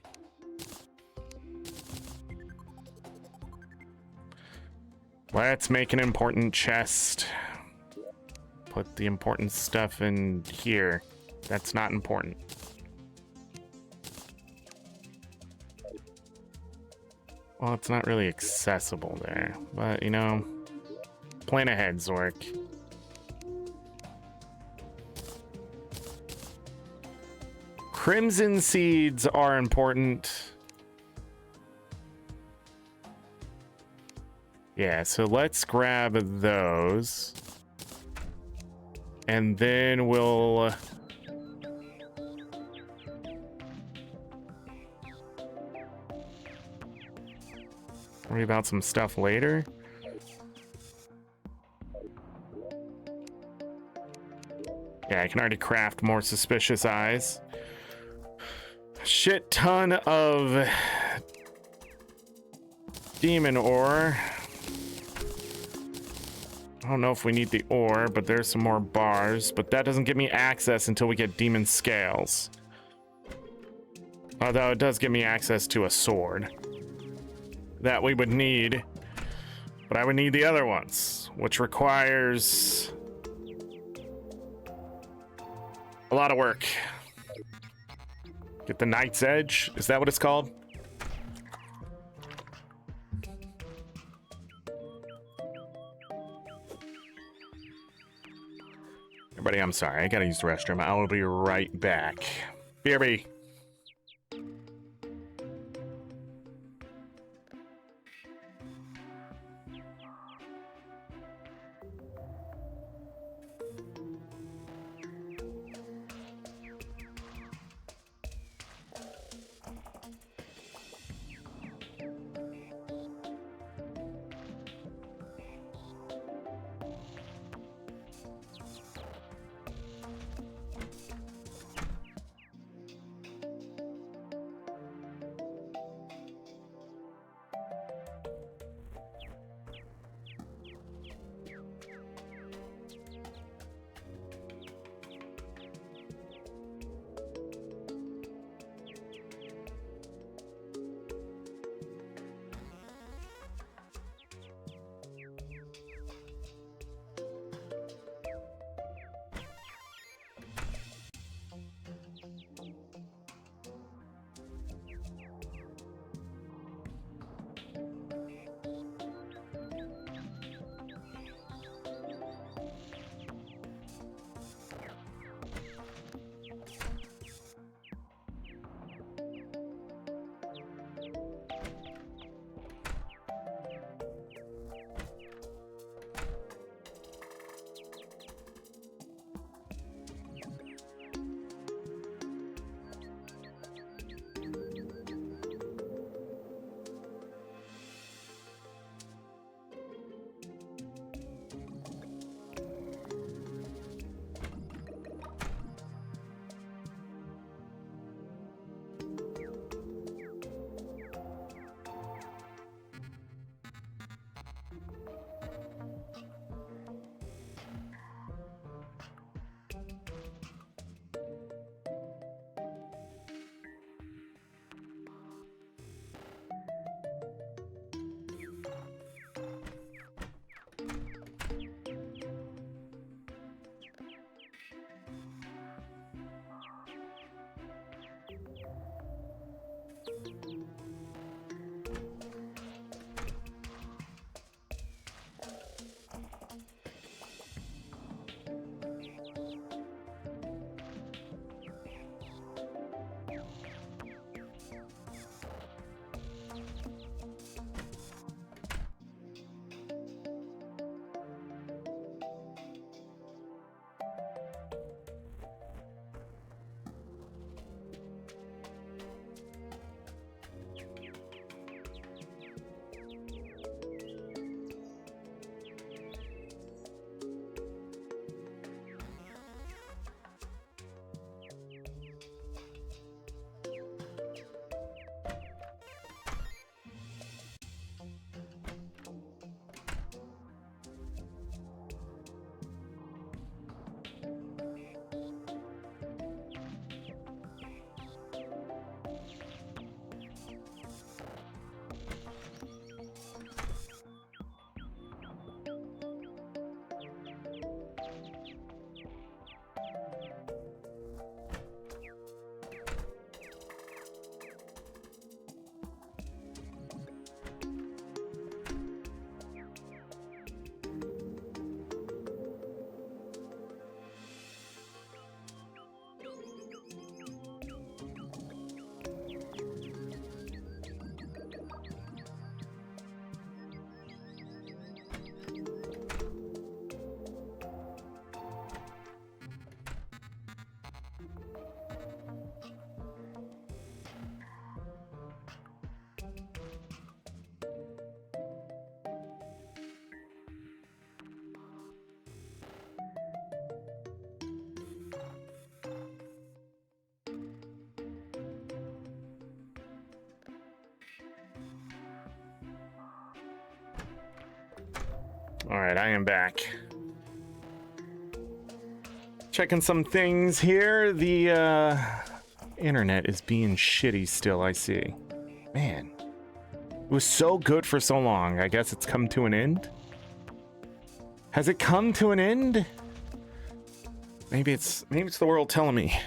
Speaker 1: Let's make an important chest. Put the important stuff in here. That's not important. Well, it's not really accessible there, but you know, plan ahead, Zorric. Crimson seeds are important. Yeah, so let's grab those. And then we'll worry about some stuff later. Yeah, I can already craft more suspicious eyes. Shit ton of demon ore. I don't know if we need the ore, but there's some more bars, but that doesn't give me access until we get demon scales. Although it does give me access to a sword that we would need, but I would need the other ones, which requires a lot of work. Get the Knight's Edge. Is that what it's called? Everybody, I'm sorry. I gotta use the restroom. I will be right back. BRB. All right, I am back. Checking some things here. The internet is being shitty still, I see. Man, it was so good for so long. I guess it's come to an end. Has it come to an end? Maybe it's the world telling me.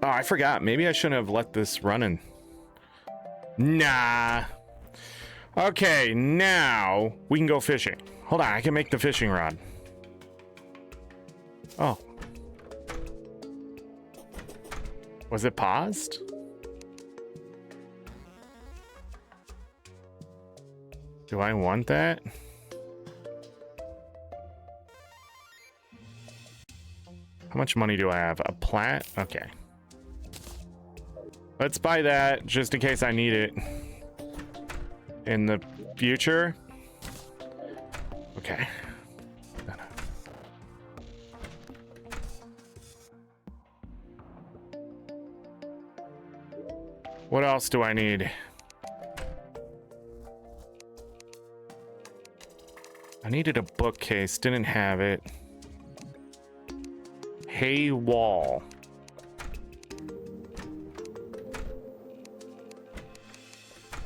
Speaker 1: Oh, I forgot. Maybe I shouldn't have let this running. Nah. Okay, now we can go fishing. Hold on, I can make the fishing rod. Oh. Was it paused? Do I want that? How much money do I have? A plat? Okay. Let's buy that just in case I need it in the future. Okay. What else do I need? I needed a bookcase, didn't have it. Hay wall.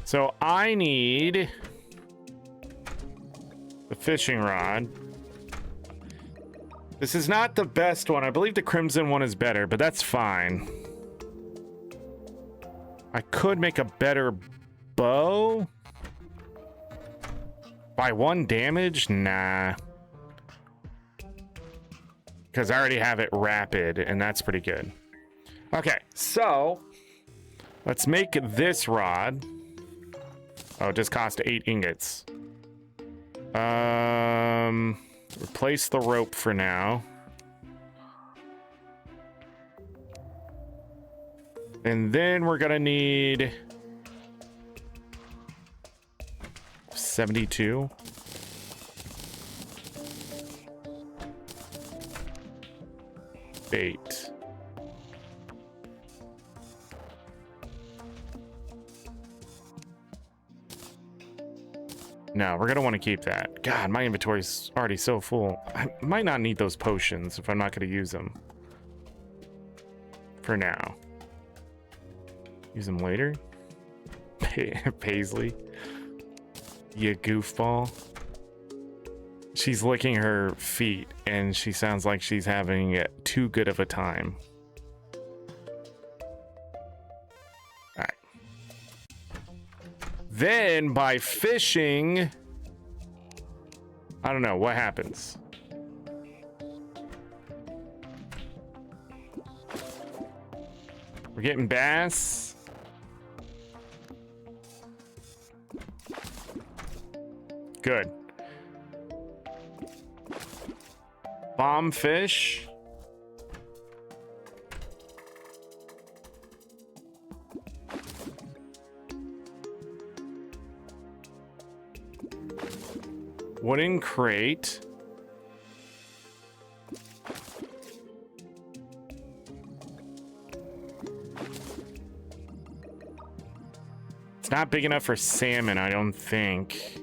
Speaker 1: So I need the fishing rod. This is not the best one. I believe the crimson one is better, but that's fine. I could make a better bow. By 1 damage? Nah. Because I already have it rapid, and that's pretty good. Okay, so let's make this rod. Oh, it just cost 8 ingots. Replace the rope for now. And then we're gonna need 72. Bait. No, we're gonna want to keep that. God, my inventory's already so full. I might not need those potions if I'm not gonna use them. For now. Use them later. Paisley. You goofball. She's licking her feet and she sounds like she's having too good of a time. Alright. Then by fishing, I don't know what happens. We're getting bass. Good. Bomb fish. Wooden crate. It's not big enough for salmon, I don't think.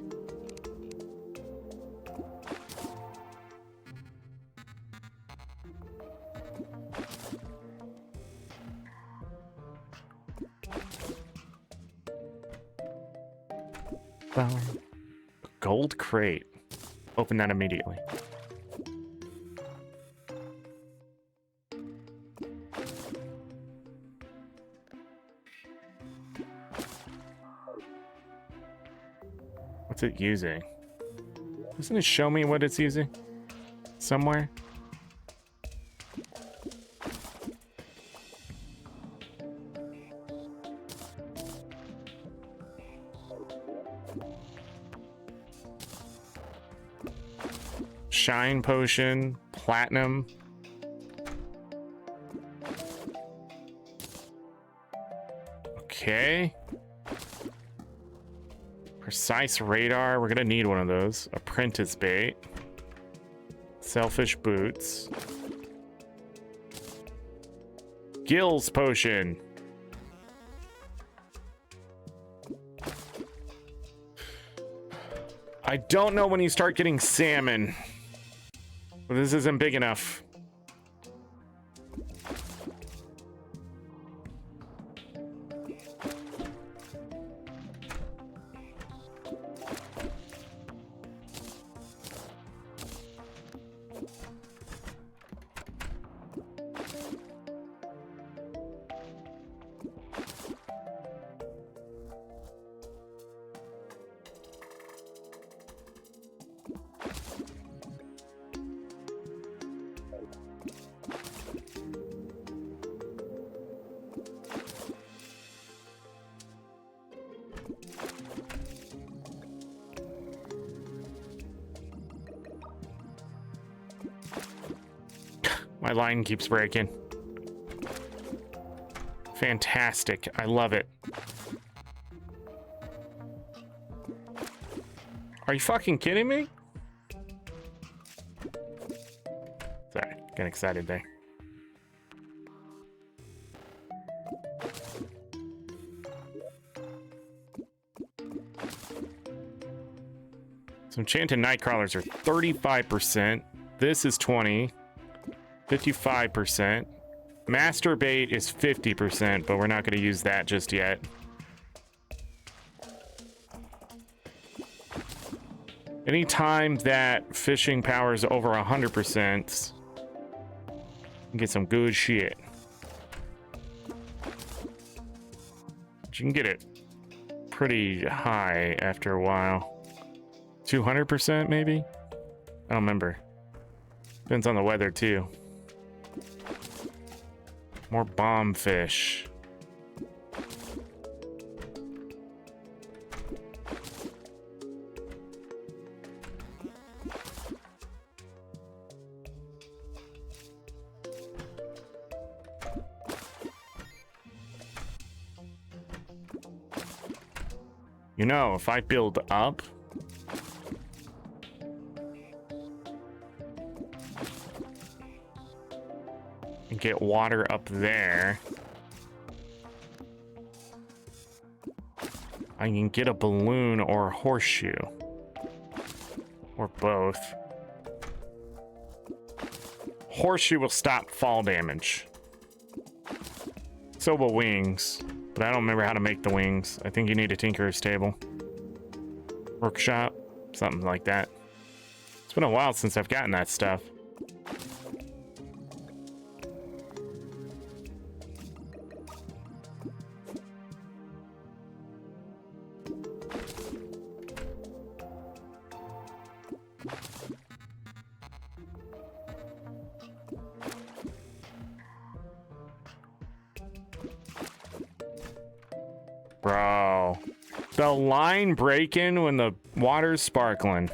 Speaker 1: Gold crate. Open that immediately. What's it using? Doesn't it show me what it's using? Somewhere? Shine potion, platinum. Okay. Precise radar. We're gonna need one of those. Apprentice bait. Selfish boots. Gills potion. I don't know when you start getting salmon. But this isn't big enough. My line keeps breaking. Fantastic. I love it. Are you fucking kidding me? Sorry, getting excited there. So enchanted nightcrawlers are 35%. This is 20. 55%. Masturbate is 50%, but we're not going to use that just yet. Anytime that fishing power is over 100%, you get some good shit. But you can get it pretty high after a while. 200% maybe? I don't remember. Depends on the weather too. More bomb fish. You know, if I build up, and get water up there, I can get a balloon or a horseshoe. Or both. Horseshoe will stop fall damage. So will wings. But I don't remember how to make the wings. I think you need a tinkerer's table. Workshop. Something like that. It's been a while since I've gotten that stuff. Bro, the line breaking when the water's sparkling.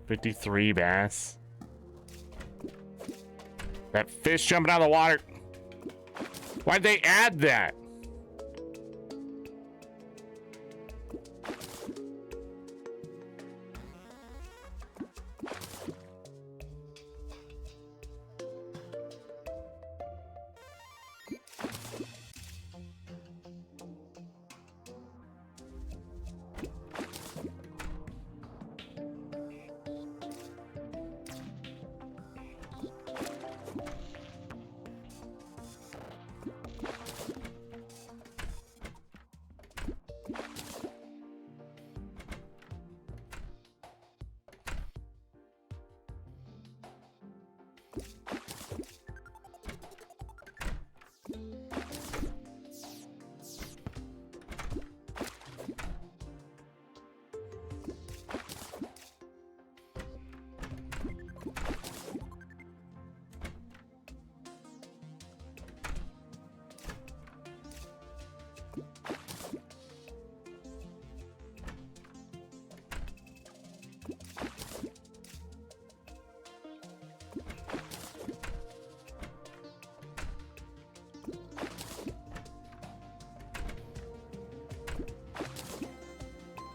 Speaker 1: $53 bass. That fish jumping out of the water. Why'd they add that?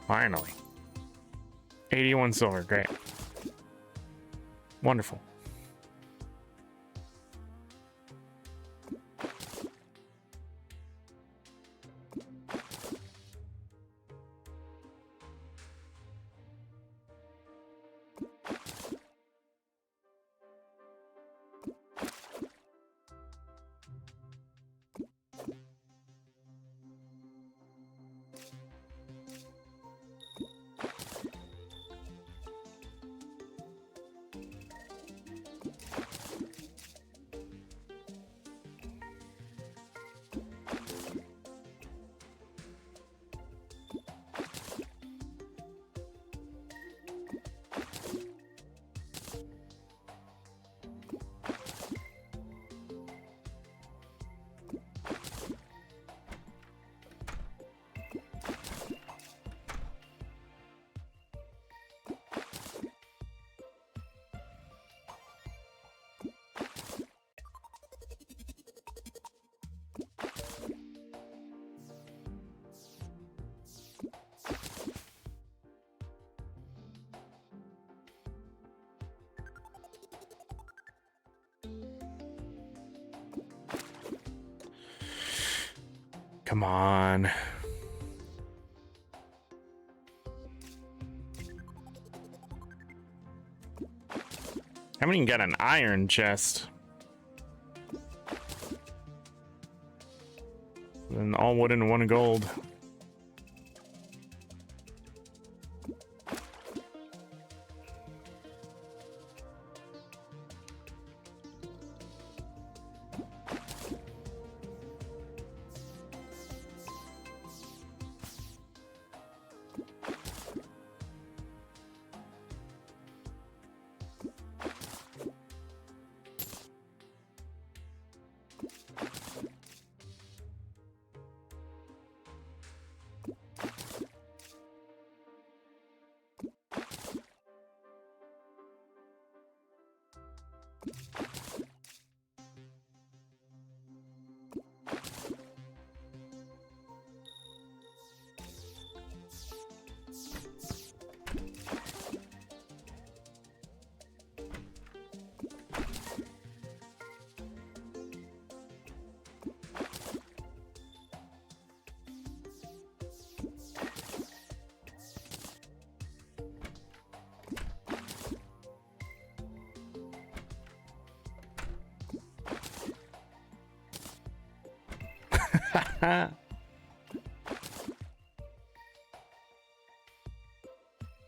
Speaker 1: Finally. 81 silver, great. Wonderful. Come on. How many can get an iron chest? And all wood and 1 gold.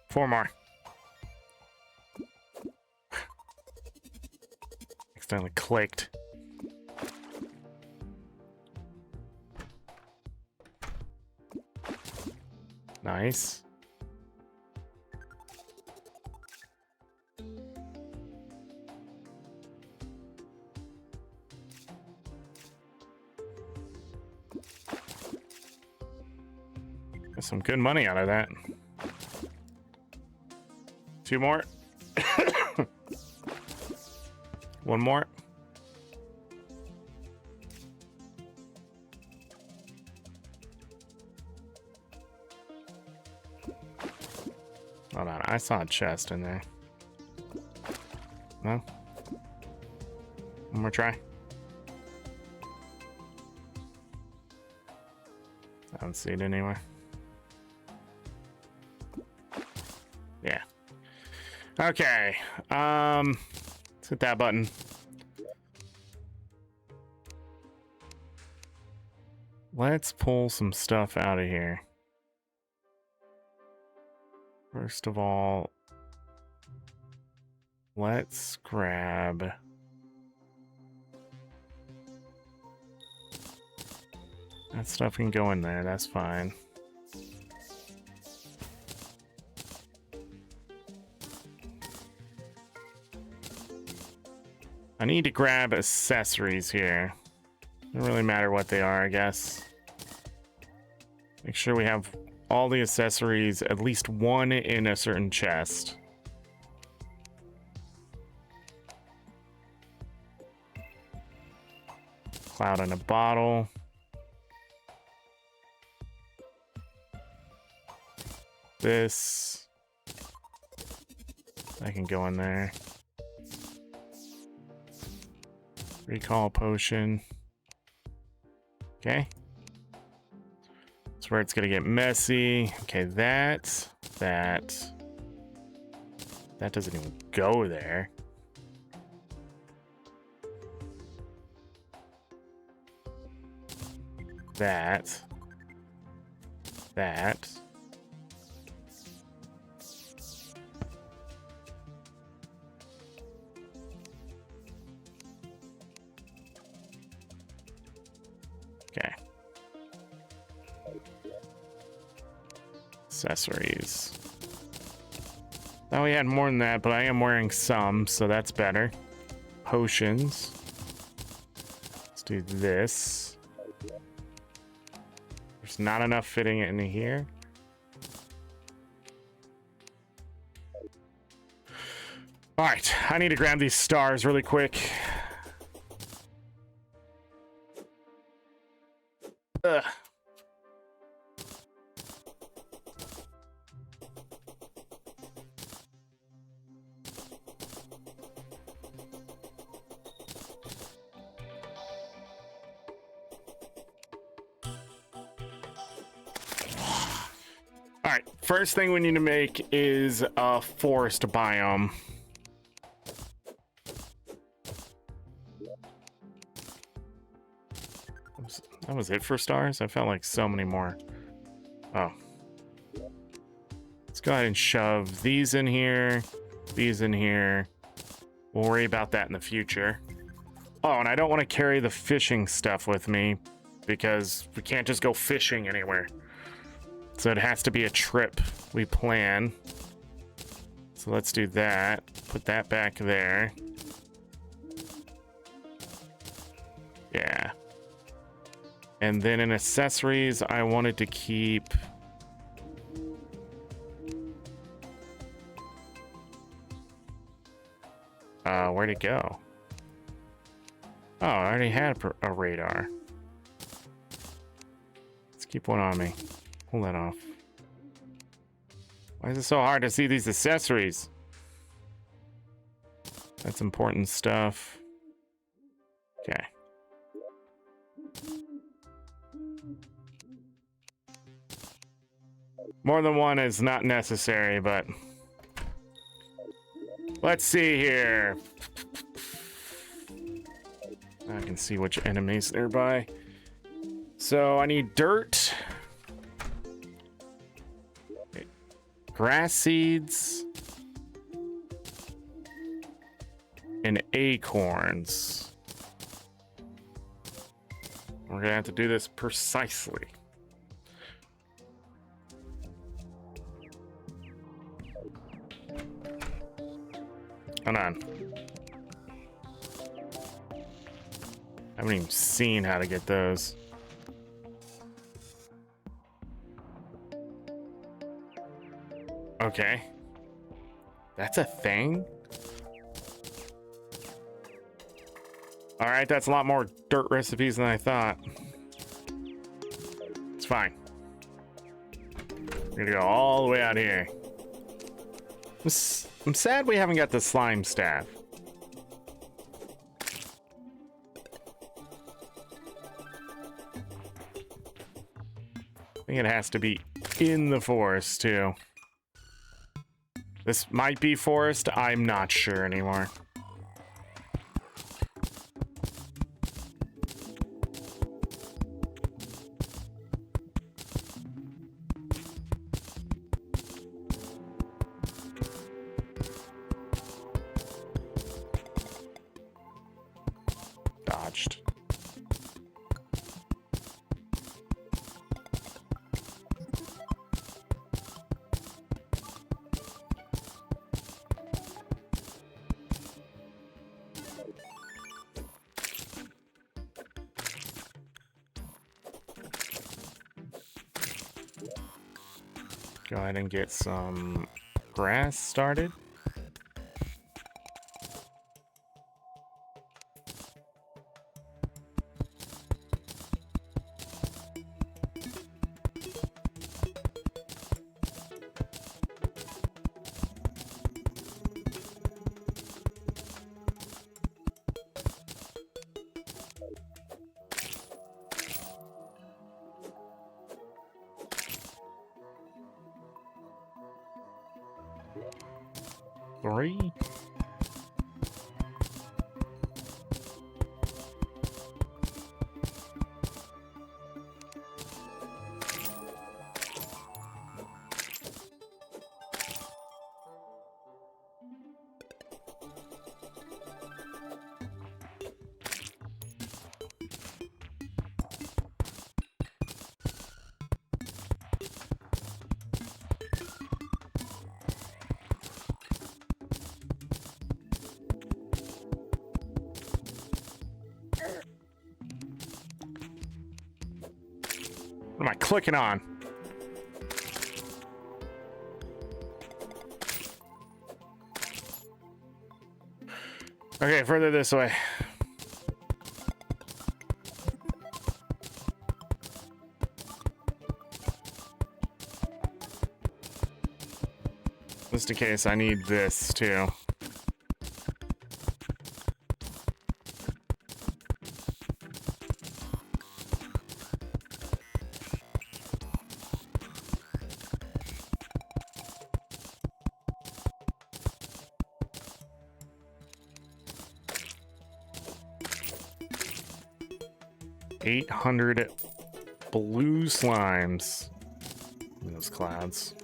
Speaker 1: Four more. Accidentally clicked. Nice. Got some good money out of that. 2 more. 1 more. Hold on, I saw a chest in there. No? 1 more try. I don't see it anywhere. Yeah. Okay. Let's hit that button. Let's pull some stuff out of here. First of all, let's grab that stuff can go in there, that's fine. I need to grab accessories here. Doesn't really matter what they are, I guess. Make sure we have all the accessories, at least 1 in a certain chest. Cloud in a bottle. this. I can go in there. Recall potion. Okay. That's where it's gonna get messy. Okay, that doesn't even go there. That. Okay. Accessories. Now we had more than that, but I am wearing some, so that's better. Potions. Let's do this. There's not enough fitting it in here. All right, I need to grab these stars really quick. Ugh. All right, first thing we need to make is a forest biome. That was it for stars? I felt like so many more. Oh. Let's go ahead and shove these in here, these in here. We'll worry about that in the future. Oh, and I don't want to carry the fishing stuff with me because we can't just go fishing anywhere. So it has to be a trip we plan. So let's do that. Put that back there. Yeah. And then in accessories, I wanted to keep... where'd it go? Oh, I already had a radar. Let's keep one on me. Pull that off. Why is it so hard to see these accessories? That's important stuff. Okay. More than one is not necessary, but let's see here. I can see which enemies nearby. So I need dirt, grass seeds, and acorns. We're gonna have to do this precisely. Hold on. I haven't even seen how to get those. Okay. That's a thing? Alright, that's a lot more dirt recipes than I thought. It's fine. We're gonna go all the way out here. I'm sad we haven't got the slime staff. I think it has to be in the forest too. This might be forest, I'm not sure anymore. Dodged. Go ahead and get some grass started. 3. What am I clicking on? Okay, further this way. Just in case I need this too. $800 blue slimes in those clouds.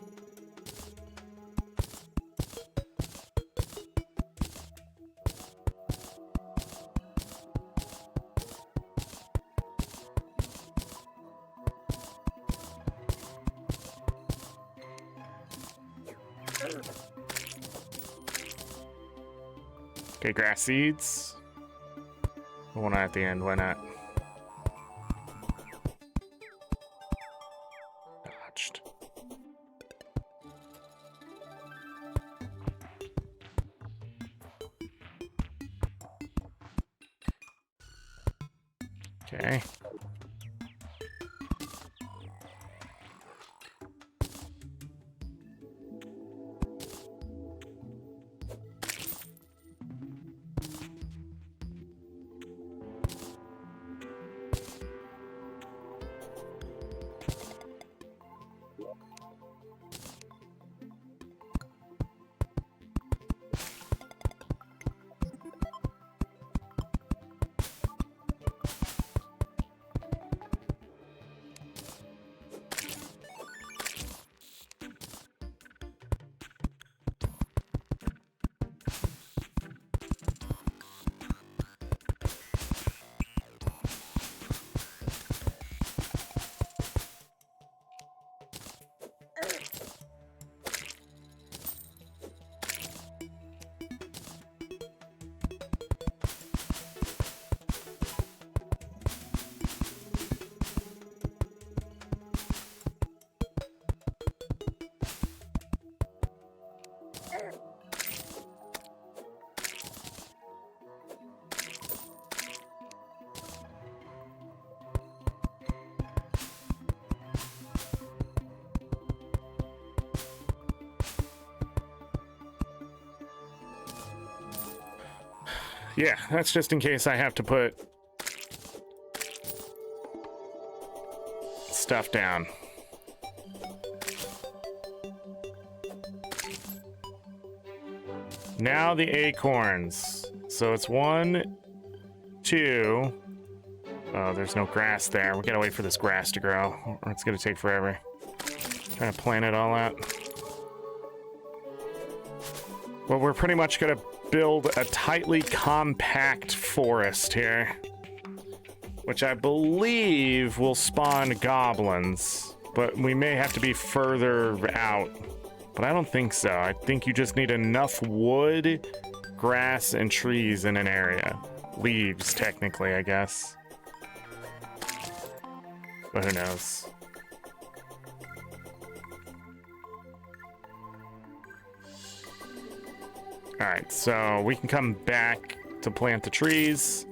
Speaker 1: Okay, grass seeds. One at the end, why not? Dodged. Okay. Yeah, that's just in case I have to put stuff down. Now the acorns. So it's 1, 2. Oh, there's no grass there. We gotta wait for this grass to grow, or it's gonna take forever. Trying to plan it all out. Well, we're pretty much gonna build a tightly compact forest here, which I believe will spawn goblins, but we may have to be further out. But I don't think so. I think you just need enough wood, grass, and trees in an area. Leaves, technically, I guess. But who knows? Alright, so we can come back to plant the trees.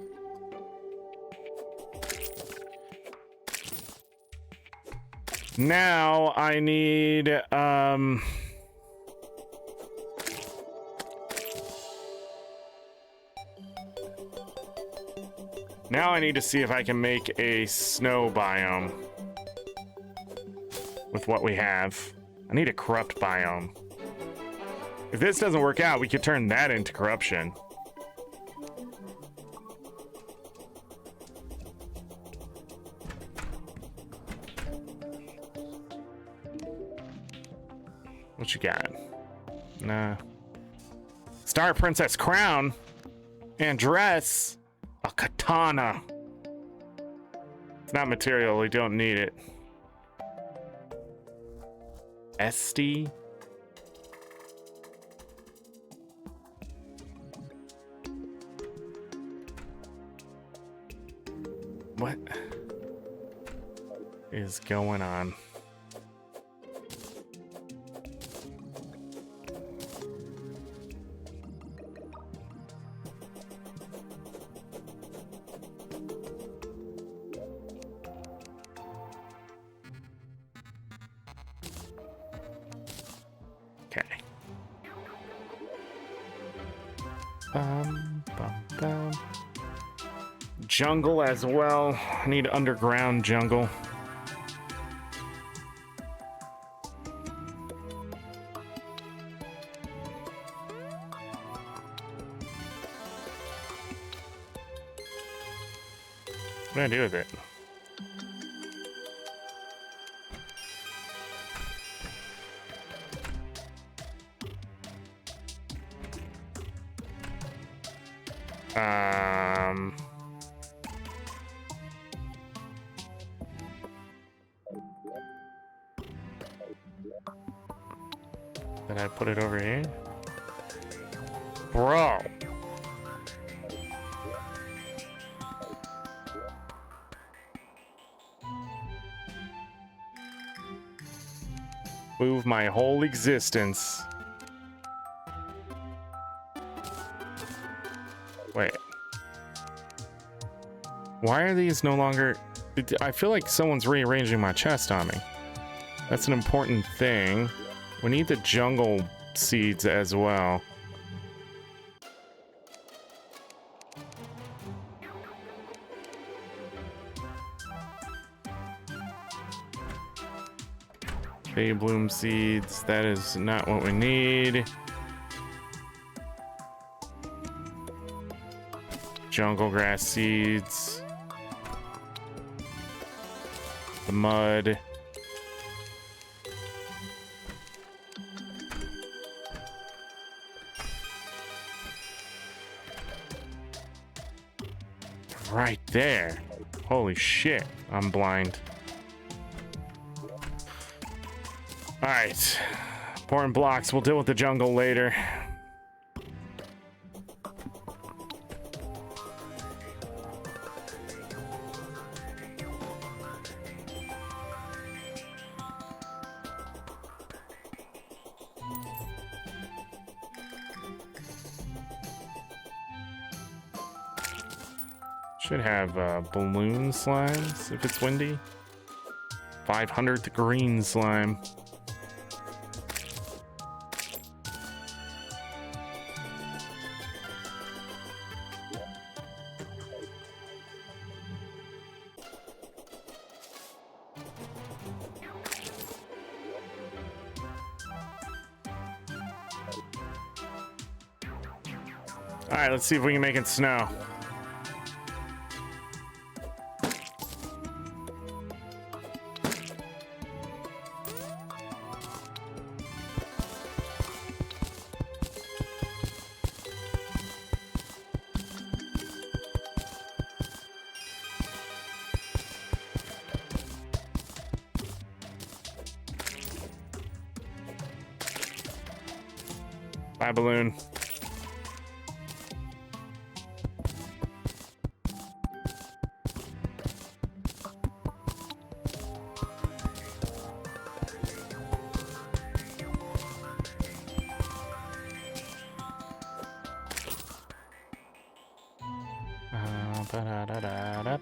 Speaker 1: Now I need, now I need to see if I can make a snow biome with what we have. I need a corrupt biome. If this doesn't work out, we could turn that into corruption. What you got? Nah. Star Princess crown and dress. A katana. It's not material. We don't need it. Esty. What is going on? Okay. Bum. Jungle as well. I need underground jungle. What do I do with it? Did I put it over here? Bro. Move my whole existence. Wait. Why are these no longer... I feel like someone's rearranging my chest on me. That's an important thing. We need the jungle seeds as well. Bay bloom seeds, that is not what we need. Jungle grass seeds. The mud. Right there. Holy shit, I'm blind. Alright. Pouring blocks, we'll deal with the jungle later. Should have balloon slimes if it's windy. 500th green slime. All right, let's see if we can make it snow. Bye, balloon. Ba-da-da-da-da.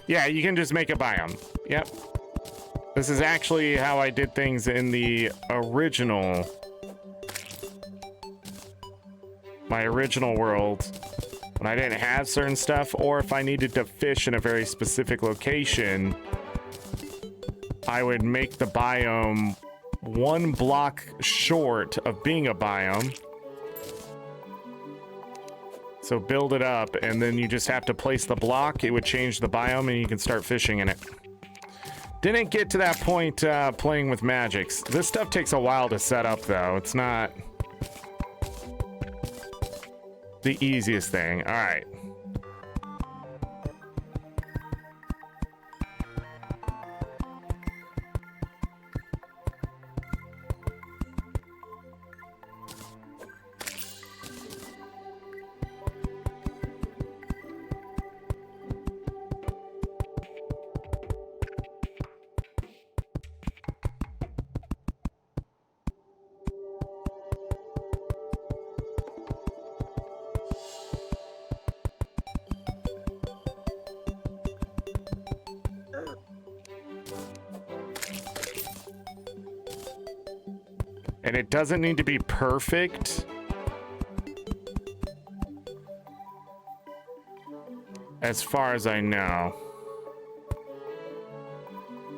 Speaker 1: Yeah, you can just make a biome. Yep. This is actually how I did things in the original... my original world. When I didn't have certain stuff, or if I needed to fish in a very specific location, I would make the biome 1 block short of being a biome. So build it up, and then you just have to place the block. It would change the biome, and you can start fishing in it. Didn't get to that point playing with magics. This stuff takes a while to set up, though. It's not the easiest thing. All right. And it doesn't need to be perfect. As far as I know.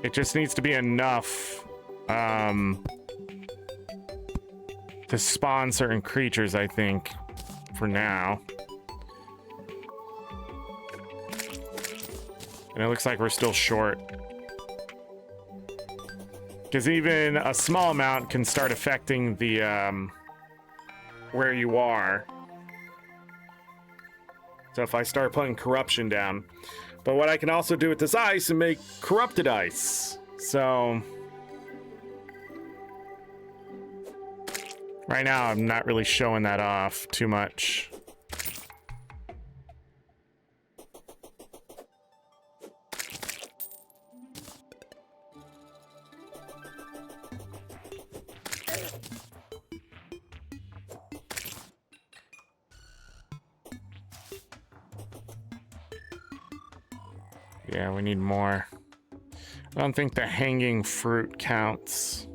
Speaker 1: It just needs to be enough to spawn certain creatures, I think, for now. And it looks like we're still short. Because even a small amount can start affecting the, where you are. So if I start putting corruption down. But what I can also do with this ice and make corrupted ice. So... right now, I'm not really showing that off too much. Yeah, we need more. I don't think the hanging fruit counts.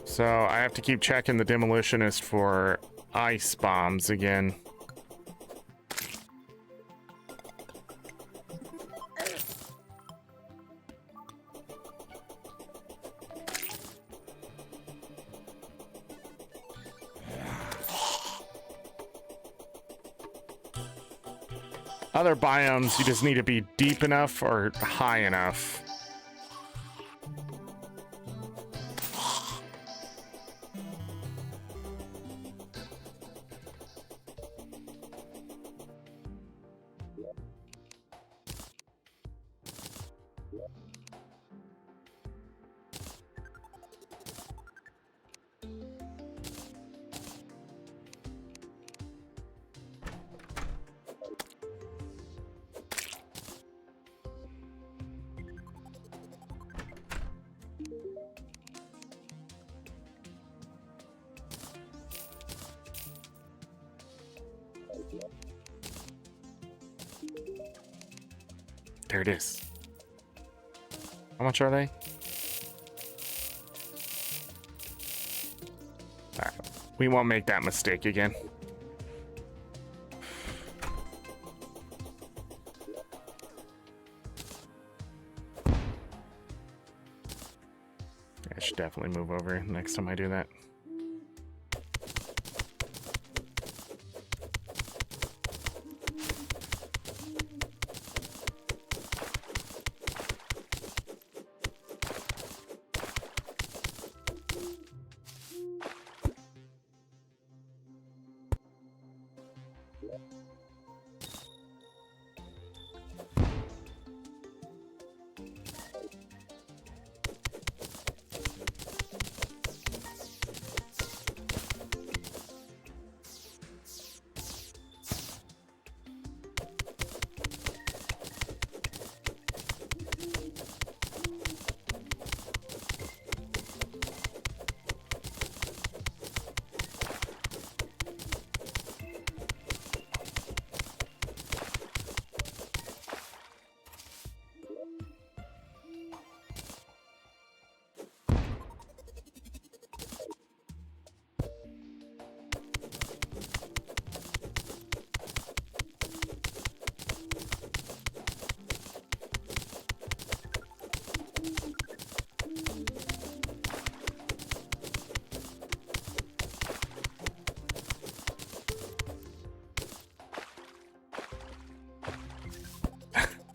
Speaker 1: So I have to keep checking the demolitionist for ice bombs again. Other biomes, you just need to be deep enough or high enough. There it is. How much are they? All right. We won't make that mistake again. I should definitely move over next time I do that.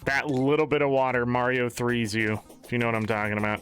Speaker 1: That little bit of water Mario 3's you, if you know what I'm talking about.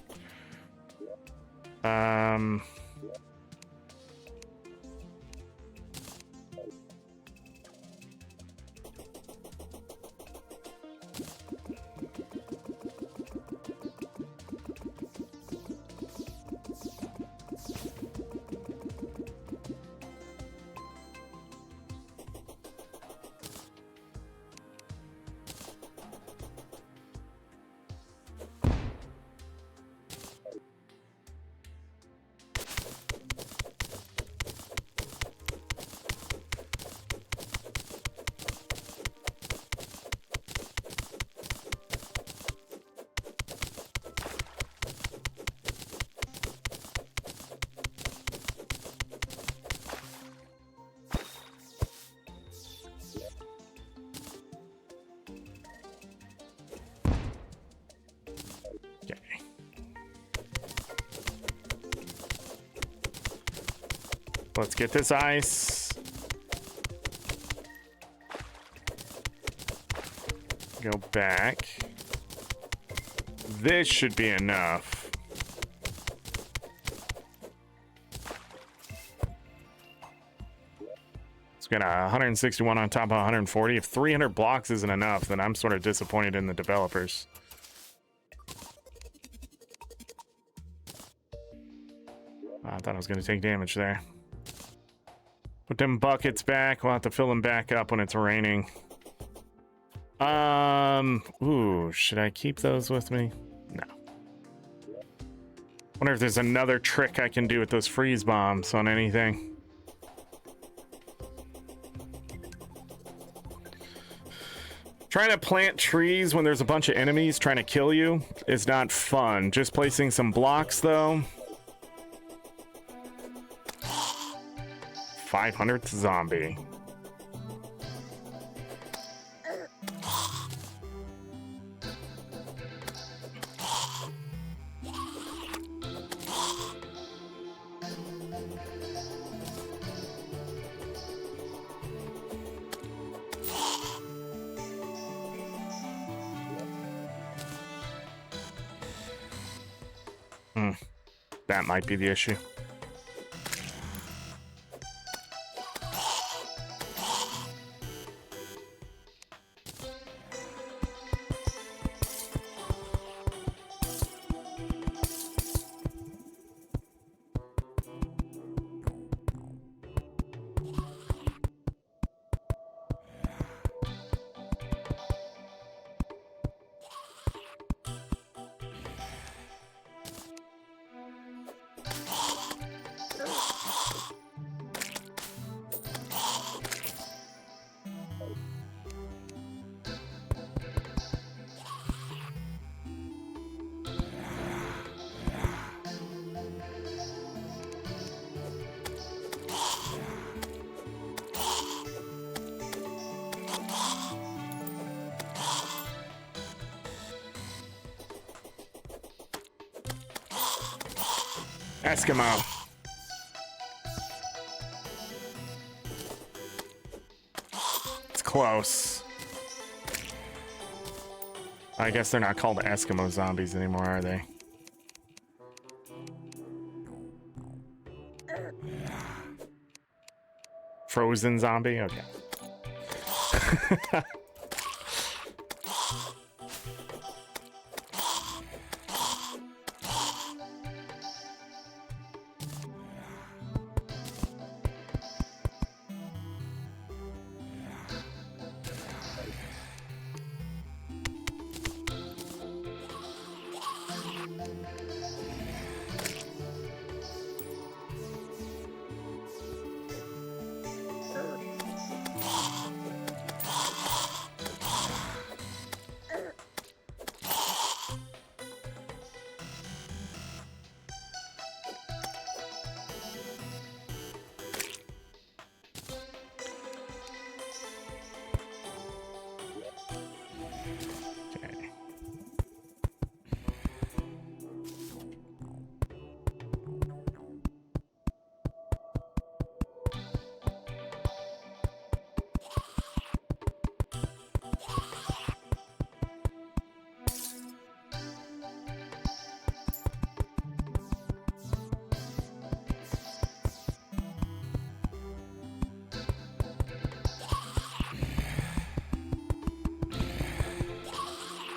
Speaker 1: Let's get this ice. Go back. This should be enough. It's got 161 on top of 140. If 300 blocks isn't enough, then I'm sort of disappointed in the developers. I thought I was going to take damage there. Put them buckets back. We'll have to fill them back up when it's raining. Ooh, should I keep those with me? No. Wonder if there's another trick I can do with those freeze bombs on anything. Trying to plant trees when there's a bunch of enemies trying to kill you is not fun. Just placing some blocks, though. 500th zombie. That might be the issue. Eskimo. It's close. I guess they're not called Eskimo zombies anymore, are they? Frozen zombie? Okay.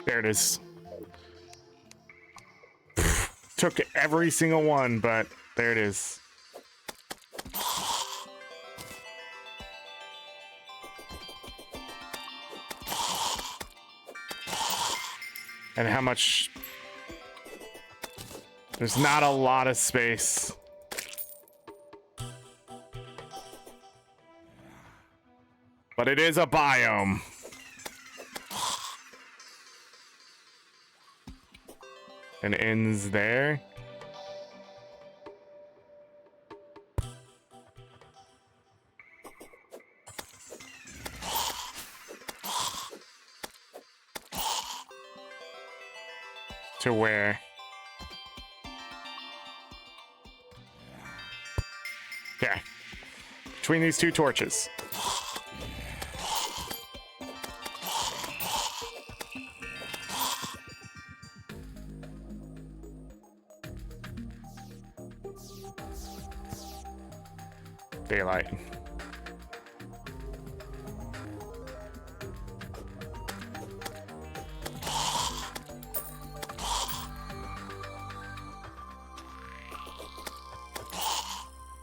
Speaker 1: There it is. Took every single one, but there it is. And how much... There's not a lot of space. But it is a biome. And ends there. To where? Okay. Between these two torches. Daylight.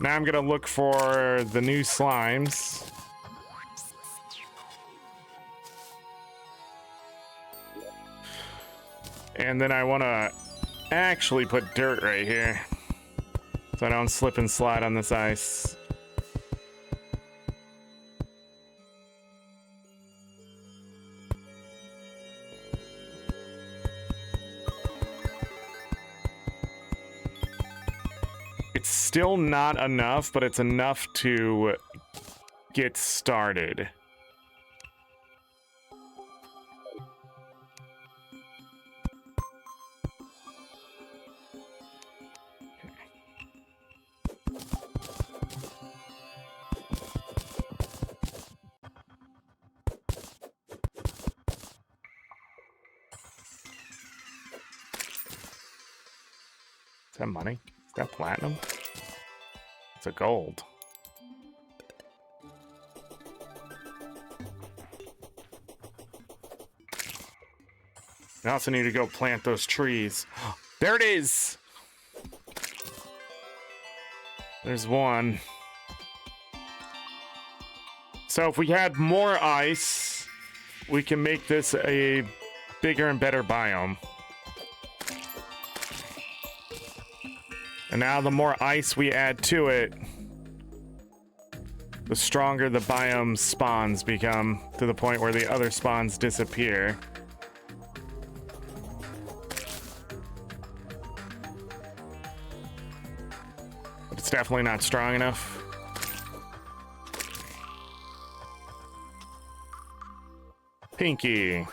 Speaker 1: Now I'm gonna look for the new slimes. And then I wanna actually put dirt right here, so I don't slip and slide on this ice. It's still not enough, but it's enough to get started. Is that money? Is that platinum? It's a gold. I also need to go plant those trees. There it is! There's one. So if we had more ice, we can make this a bigger and better biome. And now the more ice we add to it, the stronger the biome spawns become, to the point where the other spawns disappear. But it's definitely not strong enough. Pinky.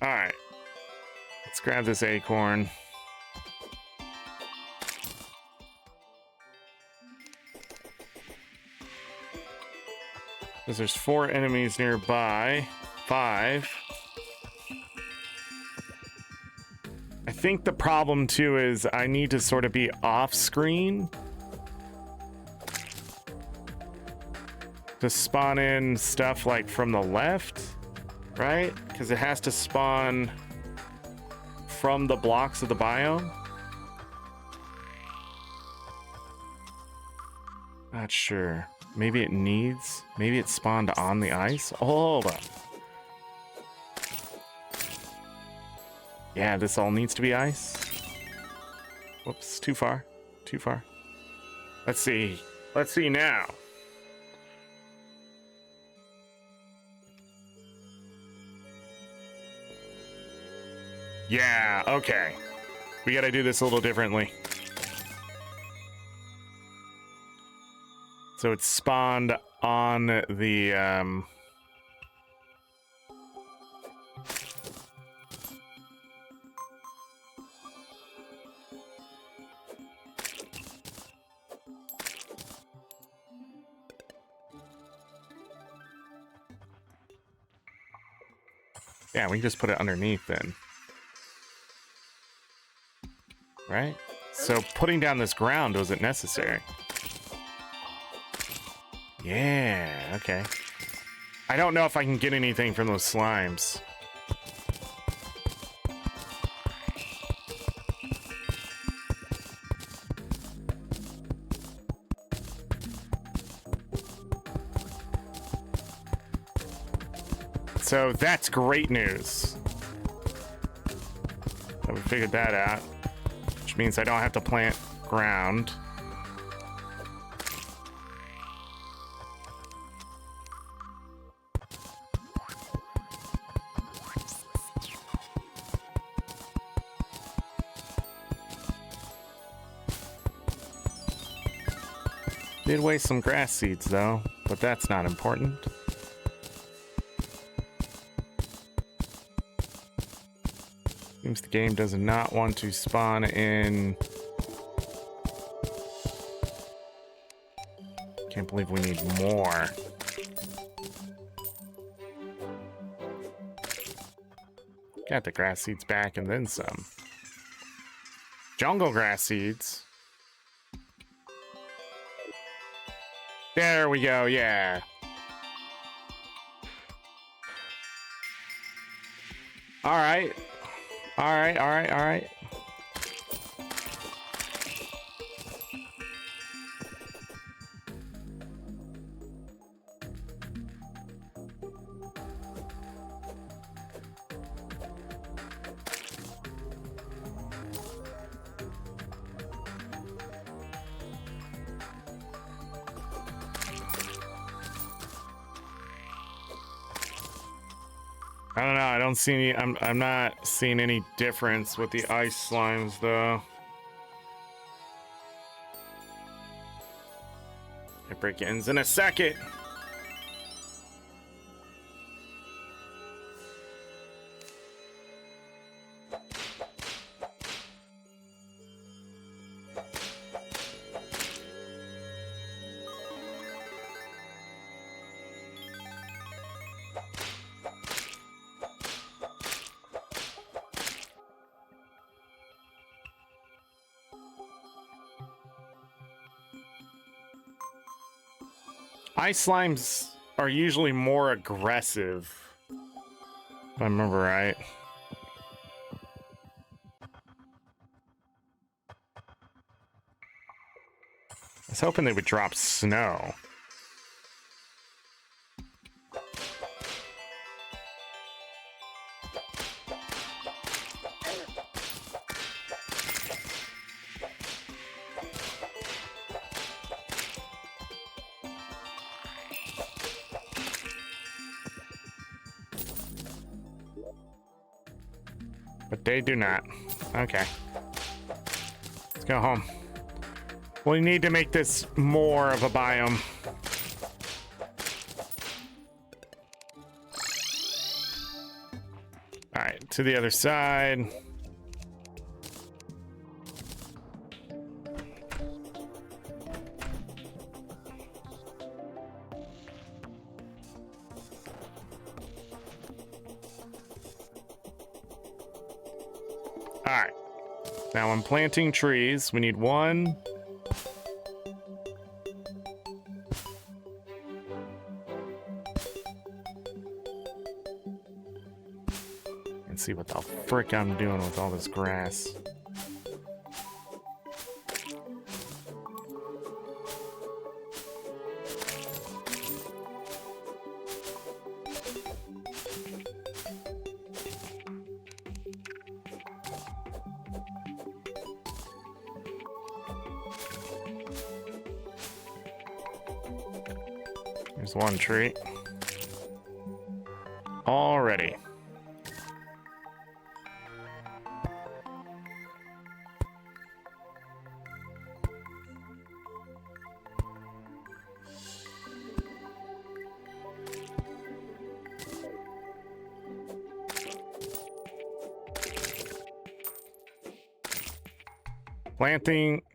Speaker 1: All right, let's grab this acorn. Because there's 4 enemies nearby. 5. I think the problem too is I need to sort of be off screen to spawn in stuff like from the left, right? Because it has to spawn from the blocks of the biome. Not sure. Maybe it needs, maybe it spawned on the ice. Oh, hold up. Yeah, this all needs to be ice. Whoops, too far. Too far. Let's see. Let's see now. Yeah, okay. We gotta do this a little differently. So it's spawned on the, Yeah, we can just put it underneath then. Right? So putting down this ground wasn't necessary. Yeah, okay. I don't know if I can get anything from those slimes. So that's great news. So we figured that out, which means I don't have to plant ground. Did waste some grass seeds though, but that's not important. Seems the game does not want to spawn in. Can't believe we need more. Got the grass seeds back and then some. Jungle grass seeds. There we go, yeah. All right. All right, all right, all right. I don't know. I don't see any. I'm not seeing any difference with the ice slimes though. It break-ins in a second. Ice slimes are usually more aggressive, if I remember right. I was hoping they would drop snow. But they do not. Okay. Let's go home. We need to make this more of a biome. All right, to the other side. All right. Now I'm planting trees. We need one. And see what the frick I'm doing with all this grass. There's one tree. Already.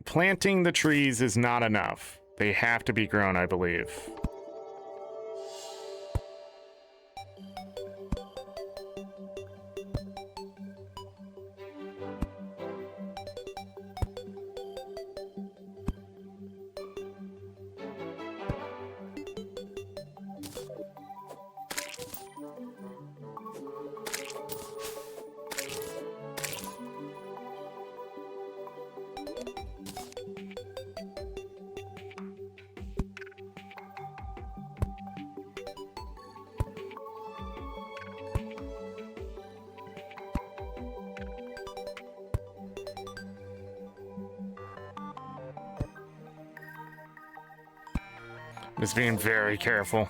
Speaker 1: Planting the trees is not enough. They have to be grown, I believe. Just being very careful.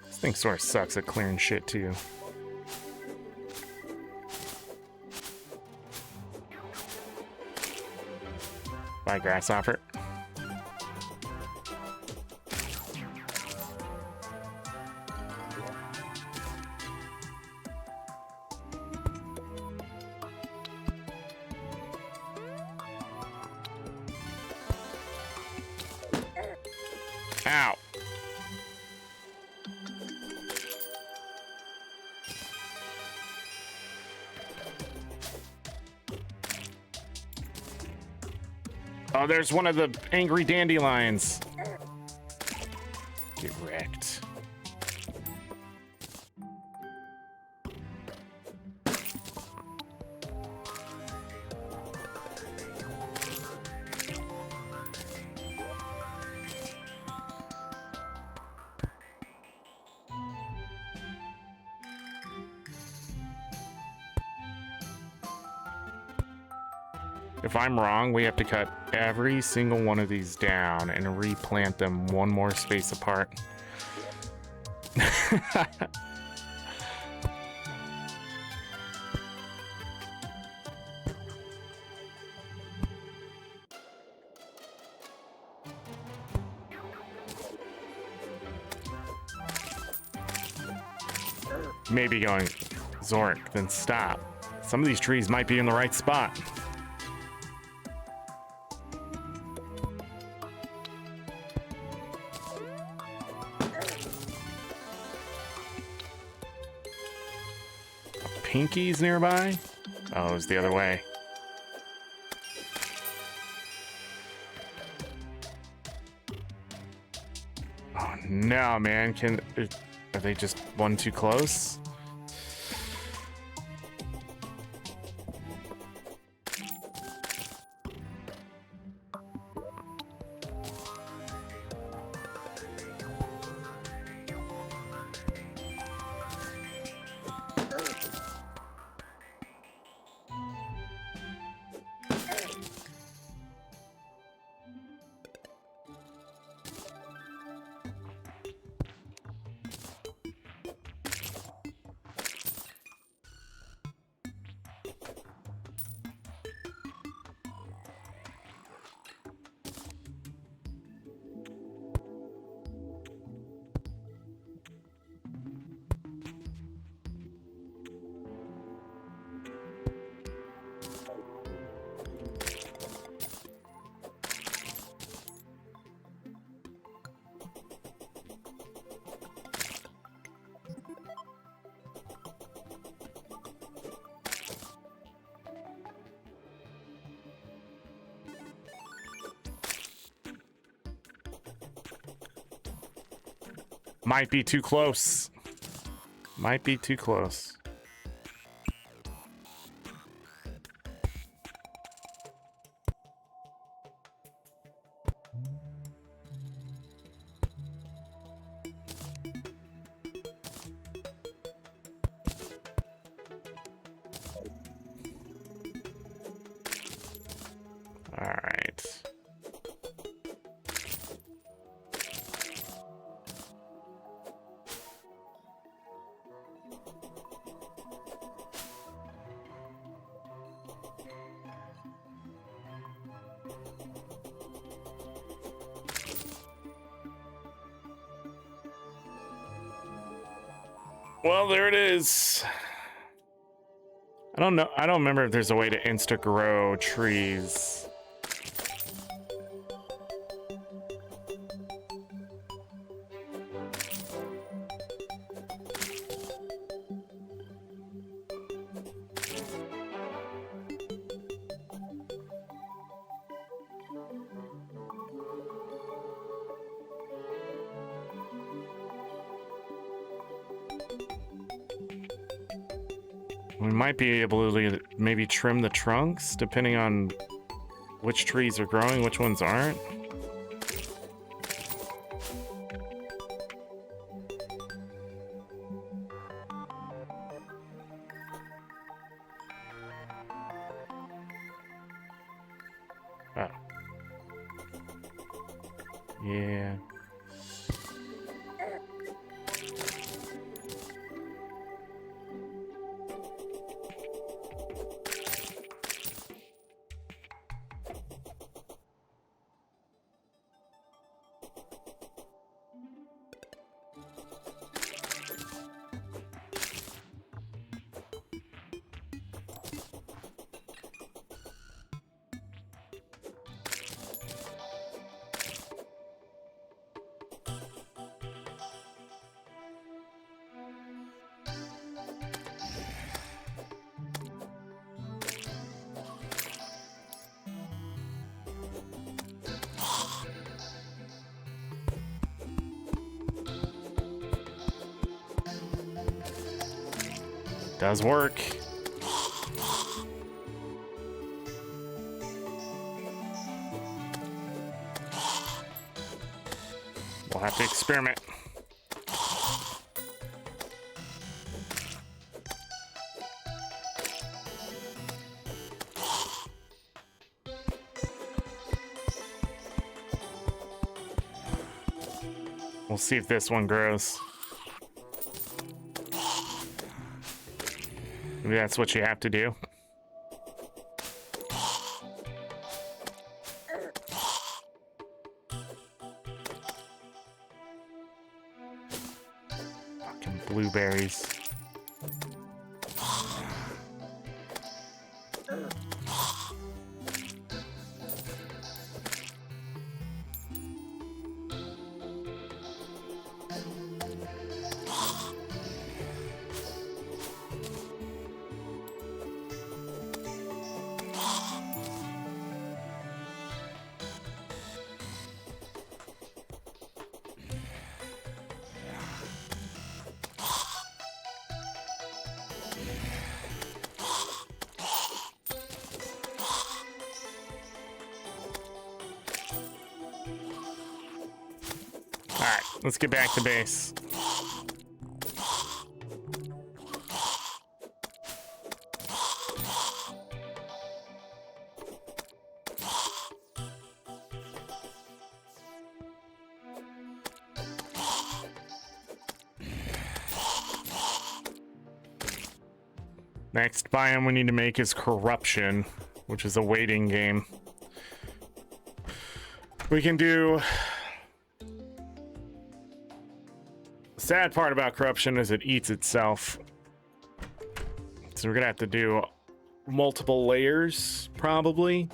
Speaker 1: This thing sort of sucks at clearing shit too. Bye, grasshopper. Ow. Oh, there's one of the angry dandelions. Get wrecked. If I'm wrong, we have to cut every single one of these down and replant them one more space apart. Maybe going, Zorric, then stop. Some of these trees might be in the right spot. Pinkies nearby? Oh, it was the other way. Oh no, man. Are they just one too close? Might be too close. Might be too close. All right. Well, there it is. I don't know. I don't remember if there's a way to insta grow trees. We might be able to maybe trim the trunks depending on which trees are growing, which ones aren't. Yeah. Does work. We'll have to experiment. We'll see if this one grows. Maybe that's what you have to do. Fucking blueberries. Let's get back to base. Next biome we need to make is corruption, which is a waiting game. We can do... Sad part about corruption is it eats itself. So we're gonna have to do multiple layers, probably.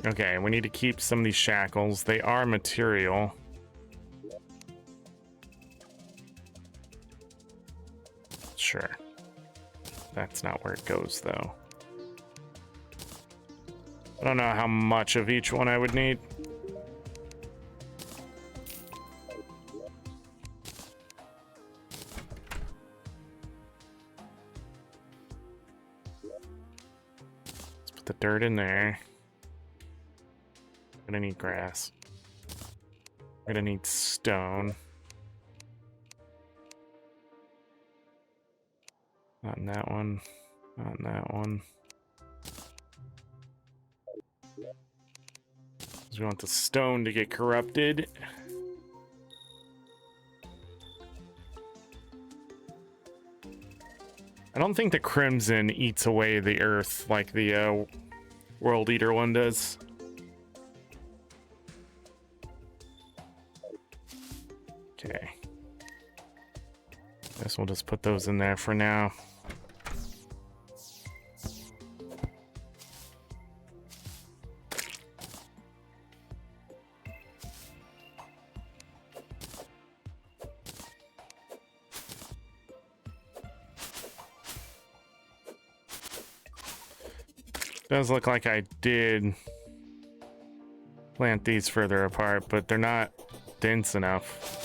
Speaker 1: Okay, we need to keep some of these shackles. They are material. Sure. That's not where it goes, though. I don't know how much of each one I would need. Let's put the dirt in there. I'm gonna need grass. I'm gonna need stone. Not in that one. Not in that one. We want the stone to get corrupted. I don't think the crimson eats away the earth like the World Eater one does. Okay. Guess we'll just put those in there for now. Does look like I did plant these further apart, but they're not dense enough.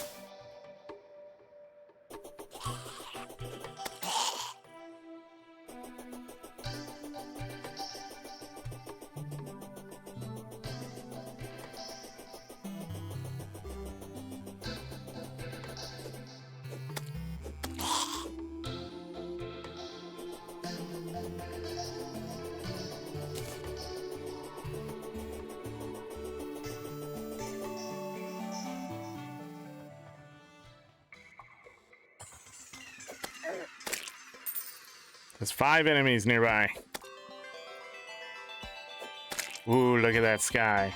Speaker 1: There's 5 enemies nearby. Ooh, look at that sky.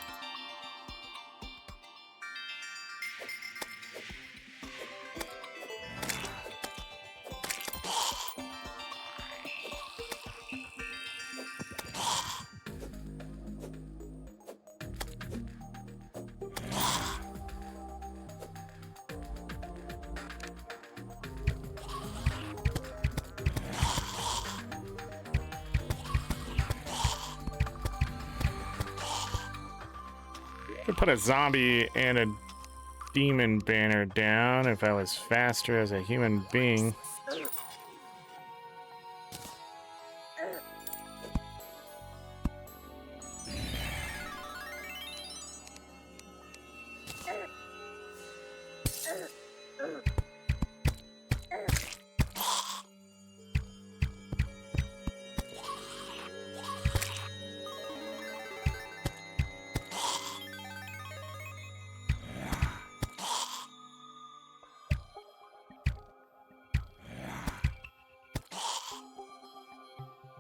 Speaker 1: Could put a zombie and a demon banner down if I was faster as a human being.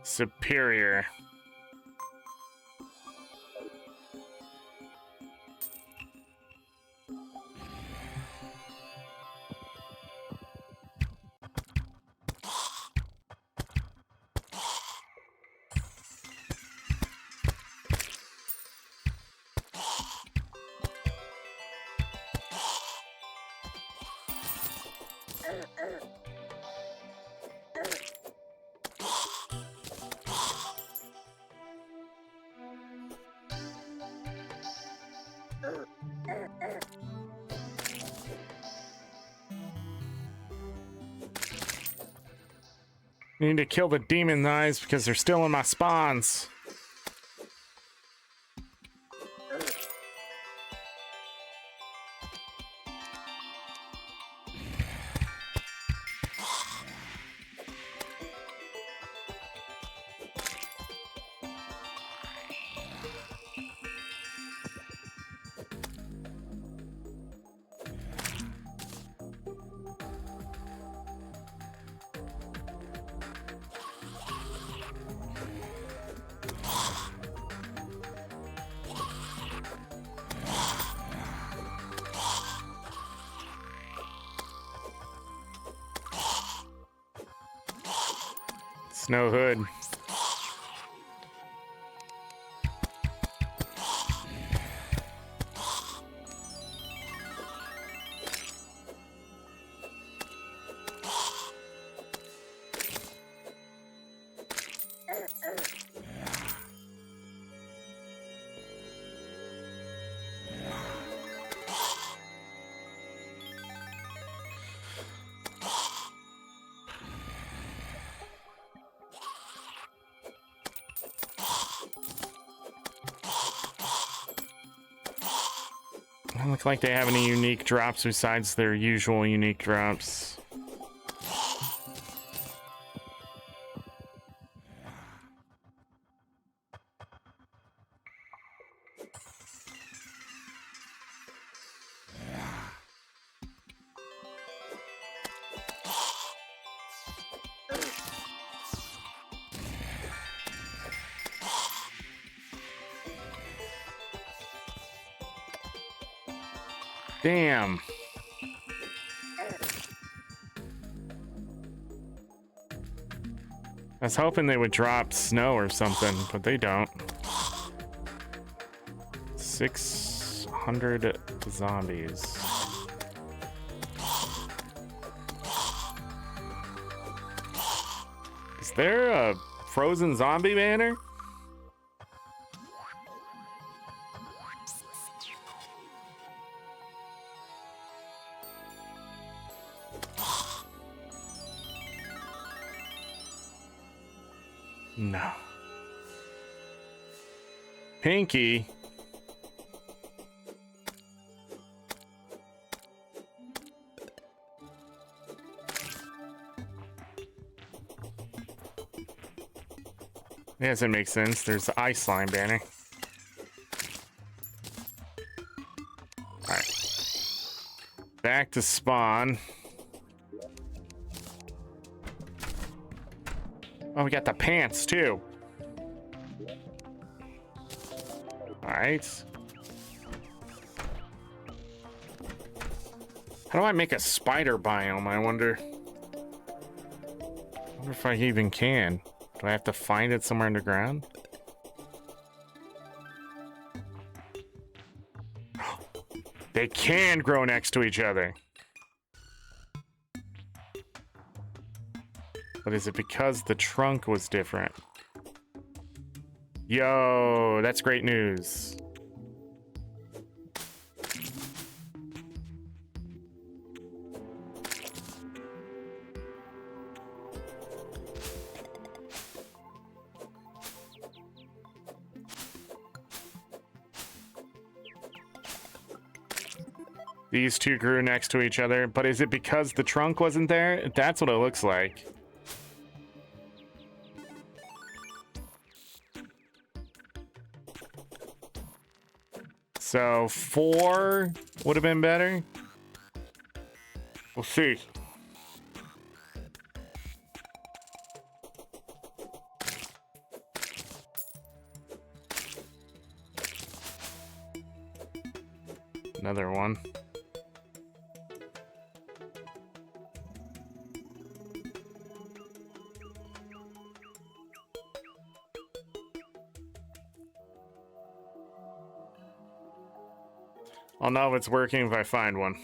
Speaker 1: Superior. I need to kill the demon eyes because they're still in my spawns. Snow hood. Doesn't look like they have any unique drops besides their usual unique drops. Damn. I was hoping they would drop snow or something, but they don't. 600 zombies. Is there a frozen zombie banner? No. Pinky. Yes, it makes sense. There's the ice slime banner. Alright. Back to spawn. Oh, we got the pants too. All right. How do I make a spider biome, I wonder? I wonder if I even can. Do I have to find it somewhere underground? They can grow next to each other. But is it because the trunk was different? Yo, that's great news. These two grew next to each other, but is it because the trunk wasn't there? That's what it looks like. So 4 would have been better. We'll see. Another one. I'll know if it's working if I find one.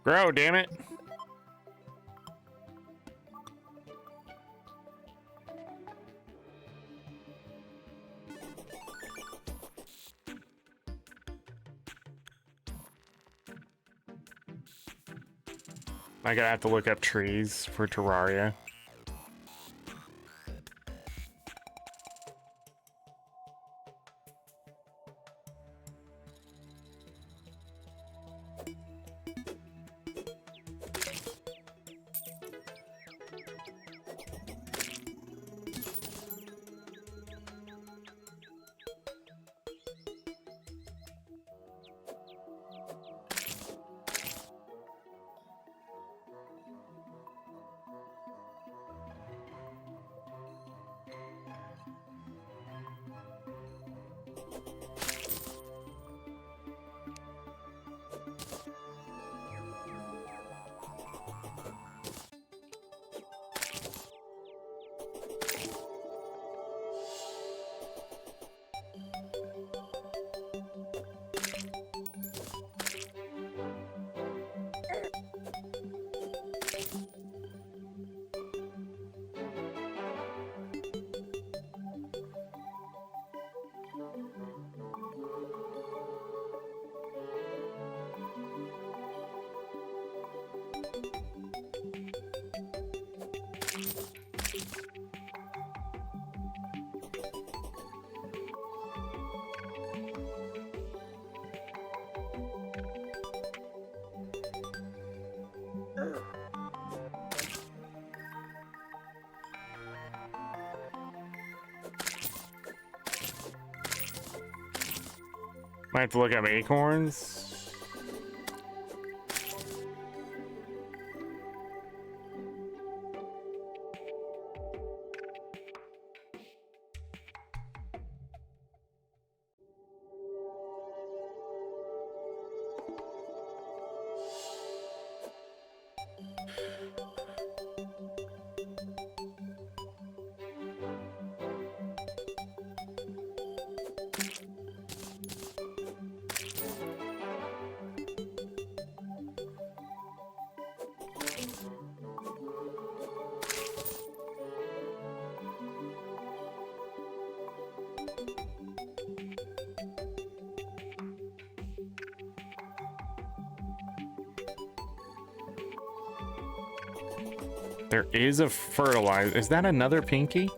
Speaker 1: Grow, damn it. I gotta have to look up trees for Terraria. Might have to look up acorns. There is a fertilizer. Is that another pinky?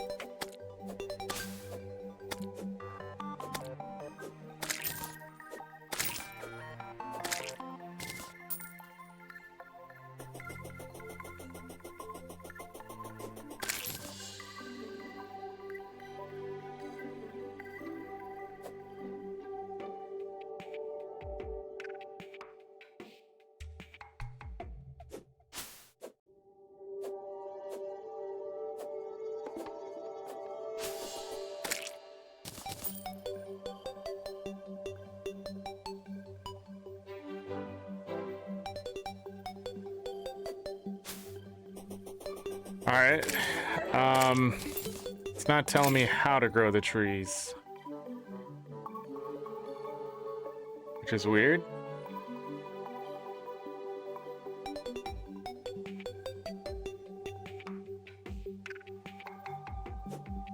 Speaker 1: All right. It's not telling me how to grow the trees, which is weird.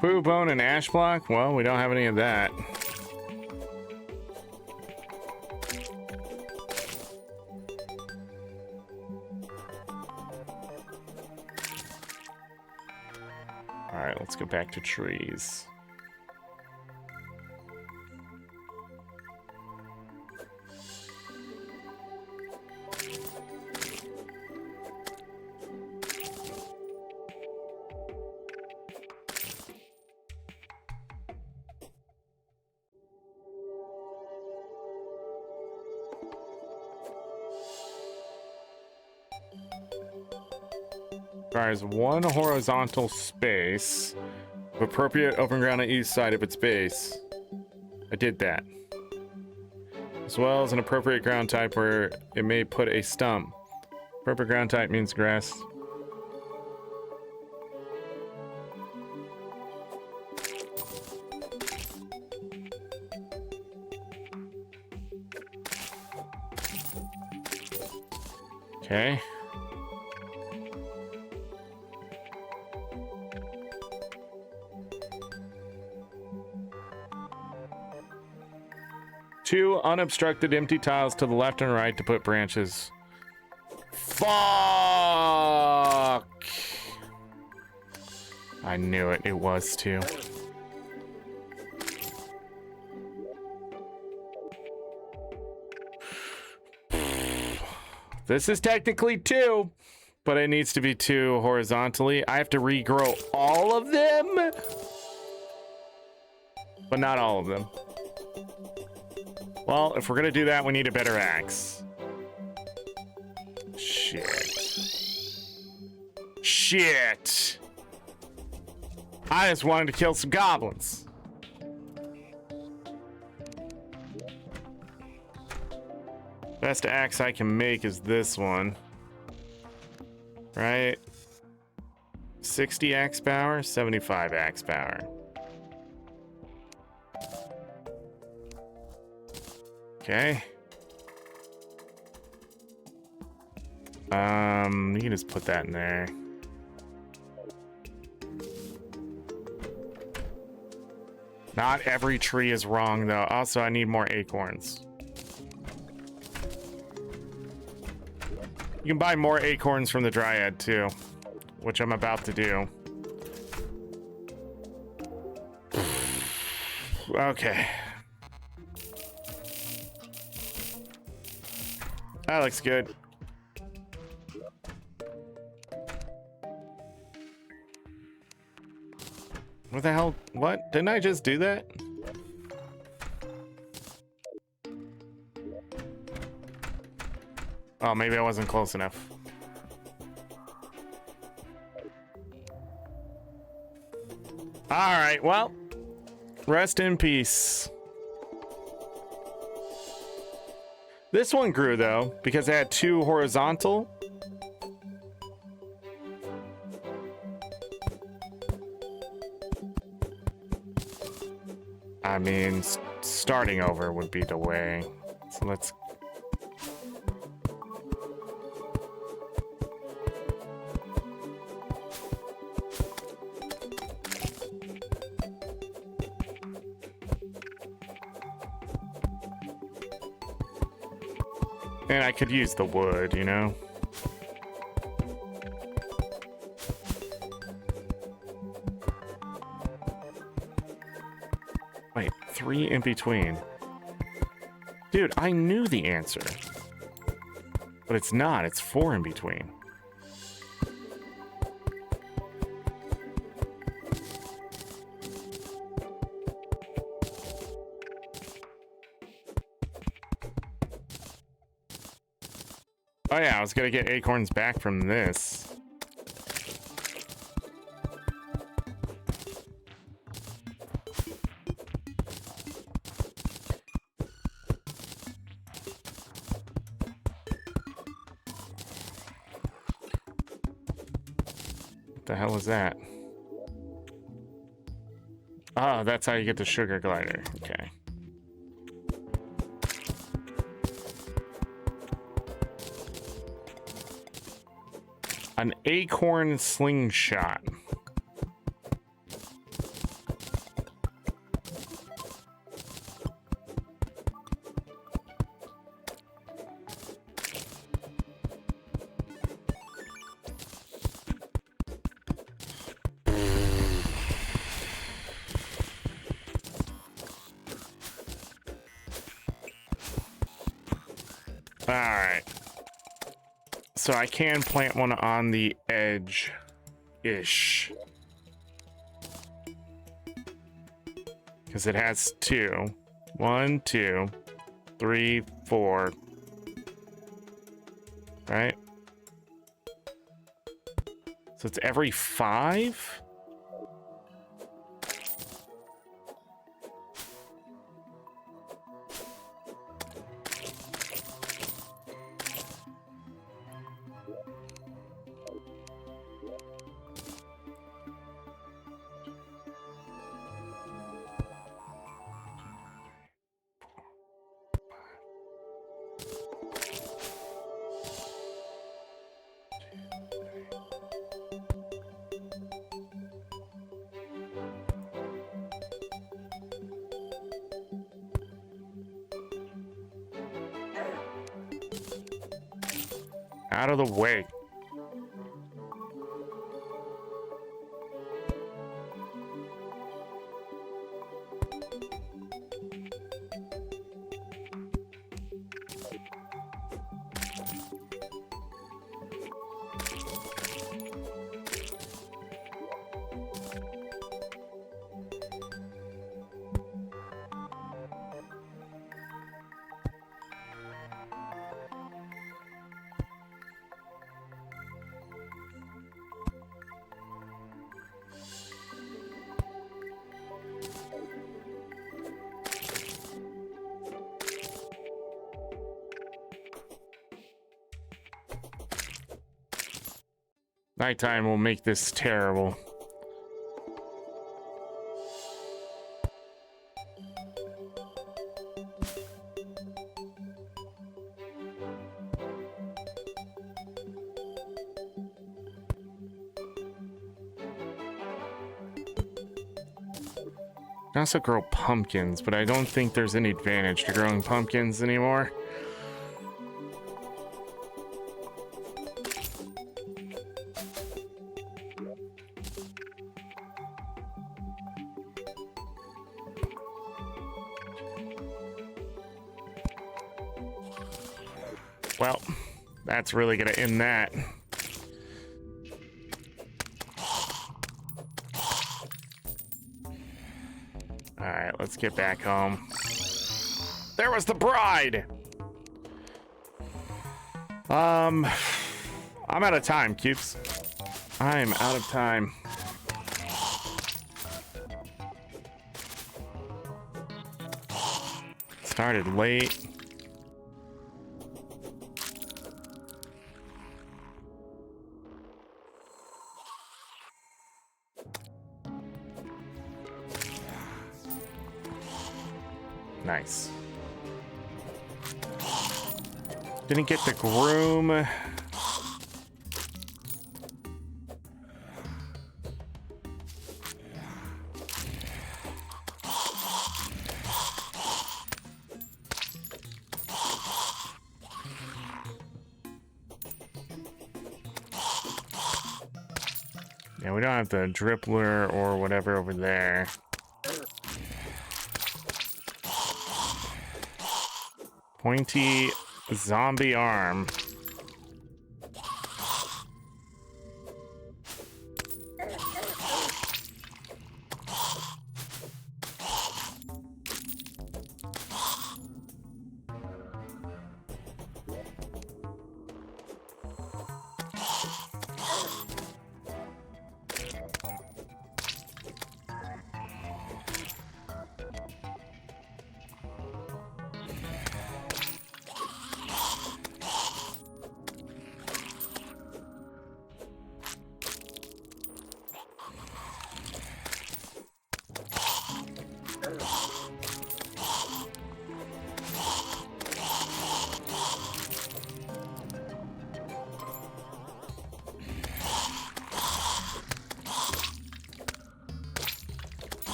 Speaker 1: Poo bone and ash block? Well, we don't have any of that. All right, let's go back to trees. Requires one horizontal space of appropriate open ground on each side of its base. I did that. As well as an appropriate ground type where it may put a stump. Appropriate ground type means grass. Okay. Two unobstructed empty tiles to the left and right to put branches. Fuck! I knew it. It was two. This is technically two, but it needs to be two horizontally. I have to regrow all of them, but not all of them. Well, if we're gonna do that, we need a better axe. Shit. I just wanted to kill some goblins. Best axe I can make is this one. Right? 60 axe power, 75 axe power. Okay. You can just put that in there. Not every tree is wrong, though. Also, I need more acorns. You can buy more acorns from the Dryad, too, which I'm about to do. Okay. That looks good. What the hell? What? Didn't I just do that? Oh, maybe I wasn't close enough. All right, well, rest in peace. This one grew, though, because it had two horizontal. I mean, starting over would be the way. So let's... And I could use the wood, you know? 3 in between. Dude, I knew the answer. But it's not. It's 4 in between. Oh yeah, I was gonna get acorns back from this. What the hell is that? Oh, that's how you get the sugar glider. Okay. An acorn slingshot. All right. So I can plant one on the edge-ish. Because it has 2. 1, 2, 3, 4. Right? So it's every 5? Out of the way. Nighttime will make this terrible. I also grow pumpkins, but I don't think there's any advantage to growing pumpkins anymore. Well, that's really gonna end that. All right, let's get back home. There was the bride. I'm out of time, Cubes. I'm out of time. Started late. Nice. Didn't get the groom. Yeah, we don't have the drippler or whatever over there. Pointy zombie arm.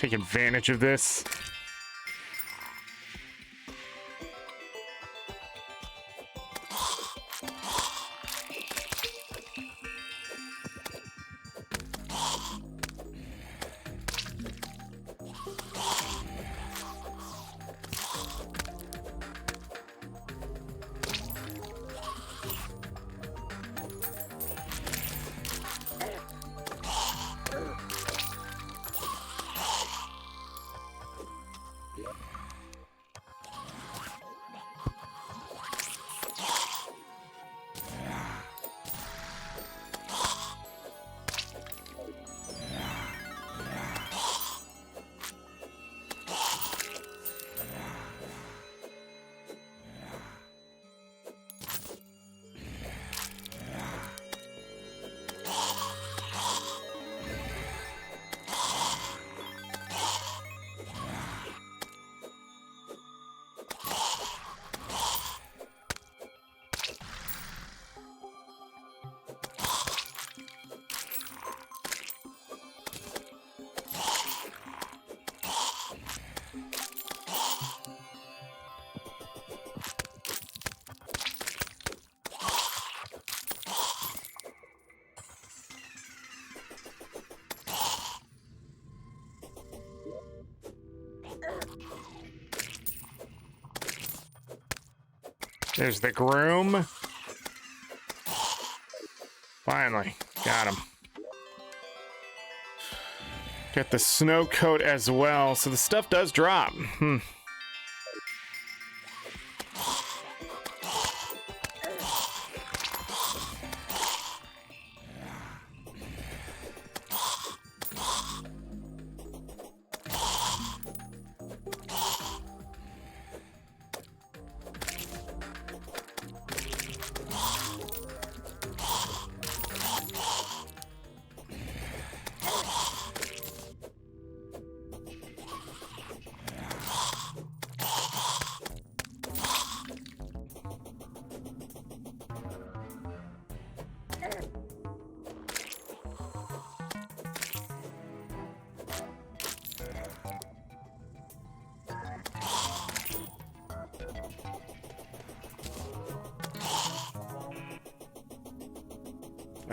Speaker 1: Take advantage of this. There's the groom. Finally, got him. Get the snow coat as well, so the stuff does drop.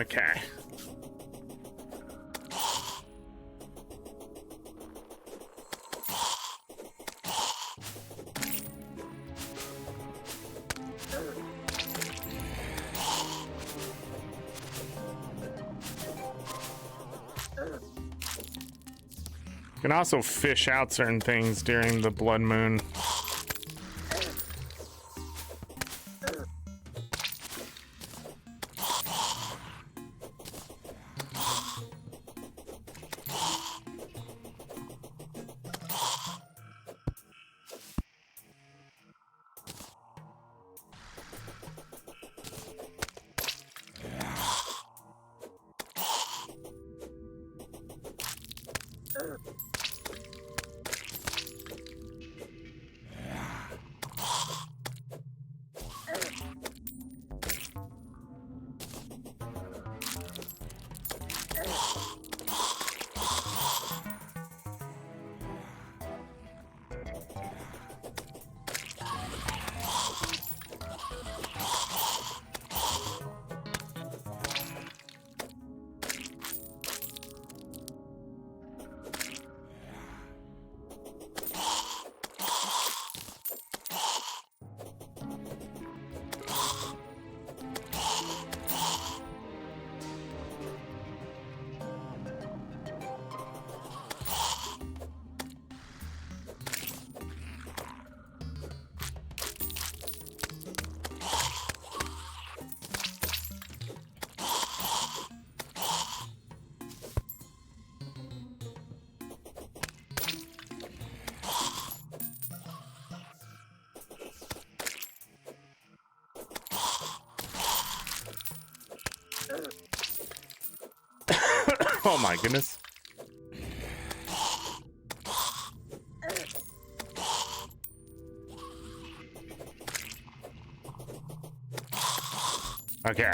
Speaker 1: Okay. You can also fish out certain things during the blood moon. Oh my goodness. Okay.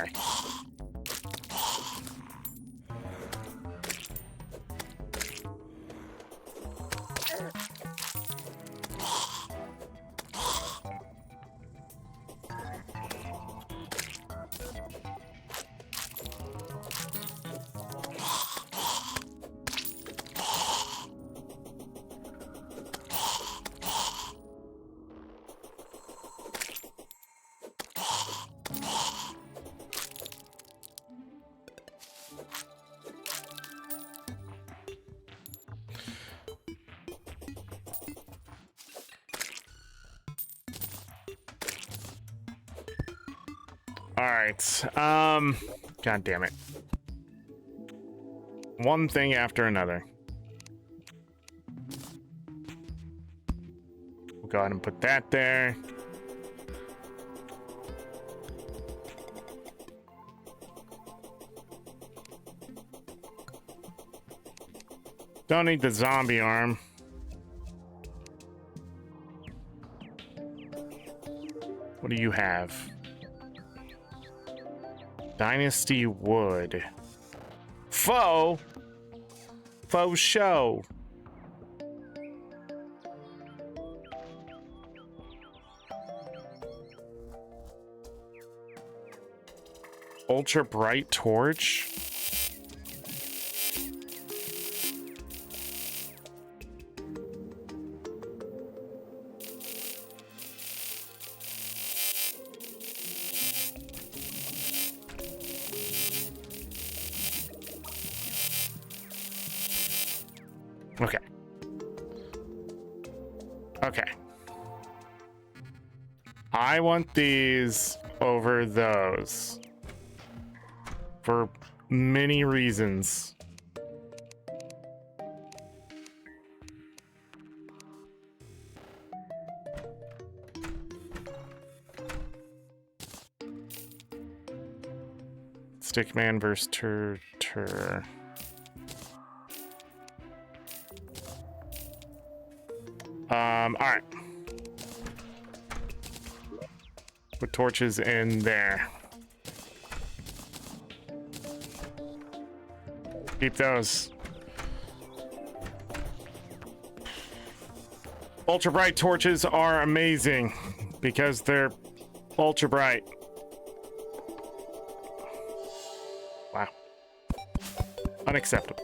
Speaker 1: All right. God damn it. One thing after another. We'll go ahead and put that there. Don't need the zombie arm. What do you have? Dynasty wood. Faux show. Ultra bright torch. Okay. Okay. I want these over those for many reasons. Stickman versus Tur. All right. Put torches in there. Keep those. Ultra bright torches are amazing because they're ultra bright. Wow. Unacceptable.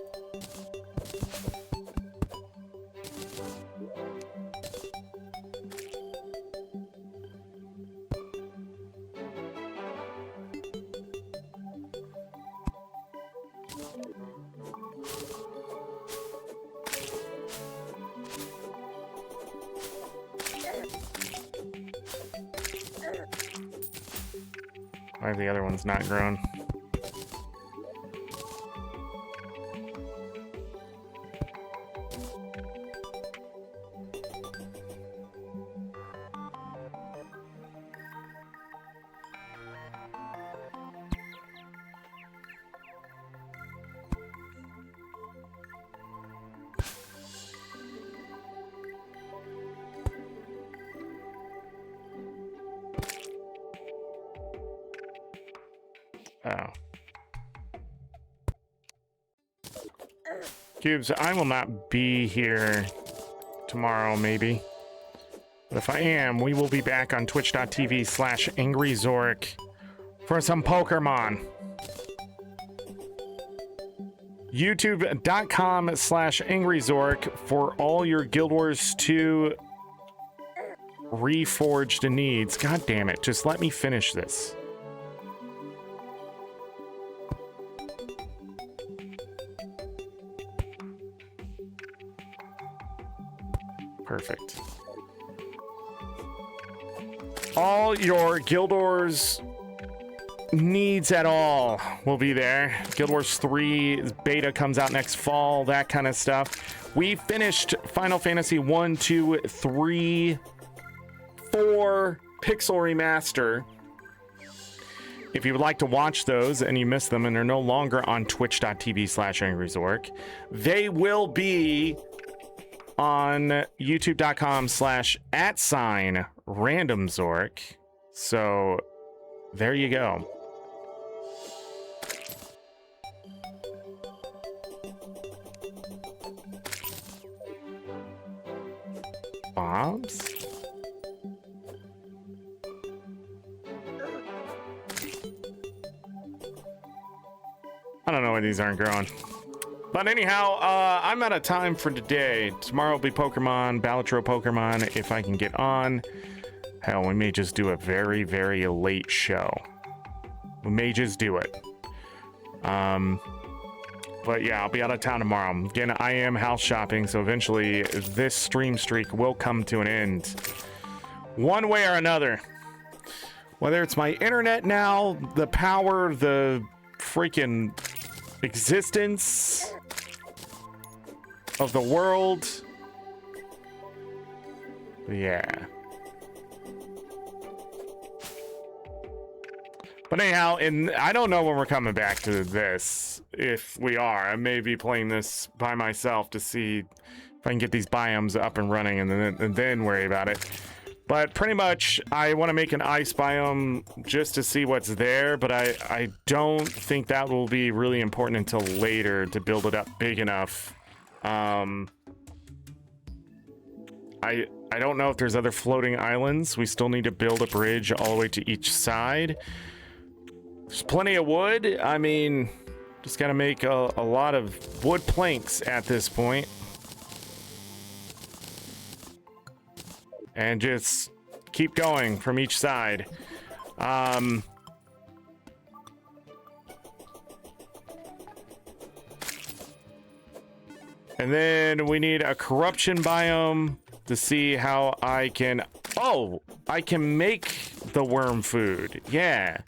Speaker 1: Why are the other ones not grown? Oh. Cubes, I will not be here tomorrow, maybe. But if I am, we will be back on twitch.tv/AngryZorric for some Pokemon. YouTube.com/AngryZorric for all your Guild Wars 2 Reforged needs. God damn it, just let me finish this. Perfect. All your Guild Wars needs at all will be there. Guild Wars 3 beta comes out next fall, that kind of stuff. We finished Final Fantasy 1, 2, 3, 4 Pixel Remaster. If you would like to watch those and you missed them and they're no longer on twitch.tv/AngryZorric, they will be on youtube.com/@randomzorric. So there you go. Bombs? I don't know why these aren't growing. But anyhow, I'm out of time for today. Tomorrow will be Pokemon, Balatro Pokemon, if I can get on. Hell, we may just do a very, very late show. We may just do it. But yeah, I'll be out of town tomorrow. Again, I am house shopping, so eventually this stream streak will come to an end. One way or another. Whether it's my internet now, the power, the freaking existence of the world. Yeah. But anyhow, and I don't know when we're coming back to this. If we are, I may be playing this by myself to see if I can get these biomes up and running and then worry about it. But pretty much, I want to make an ice biome just to see what's there, but I don't think that will be really important until later to build it up big enough. I don't know if there's other floating islands. We still need to build a bridge all the way to each side. There's plenty of wood. I mean, just got to make a lot of wood planks at this point. And just keep going from each side. And then we need a corruption biome to see how I can... Oh, I can make the worm food. Yeah.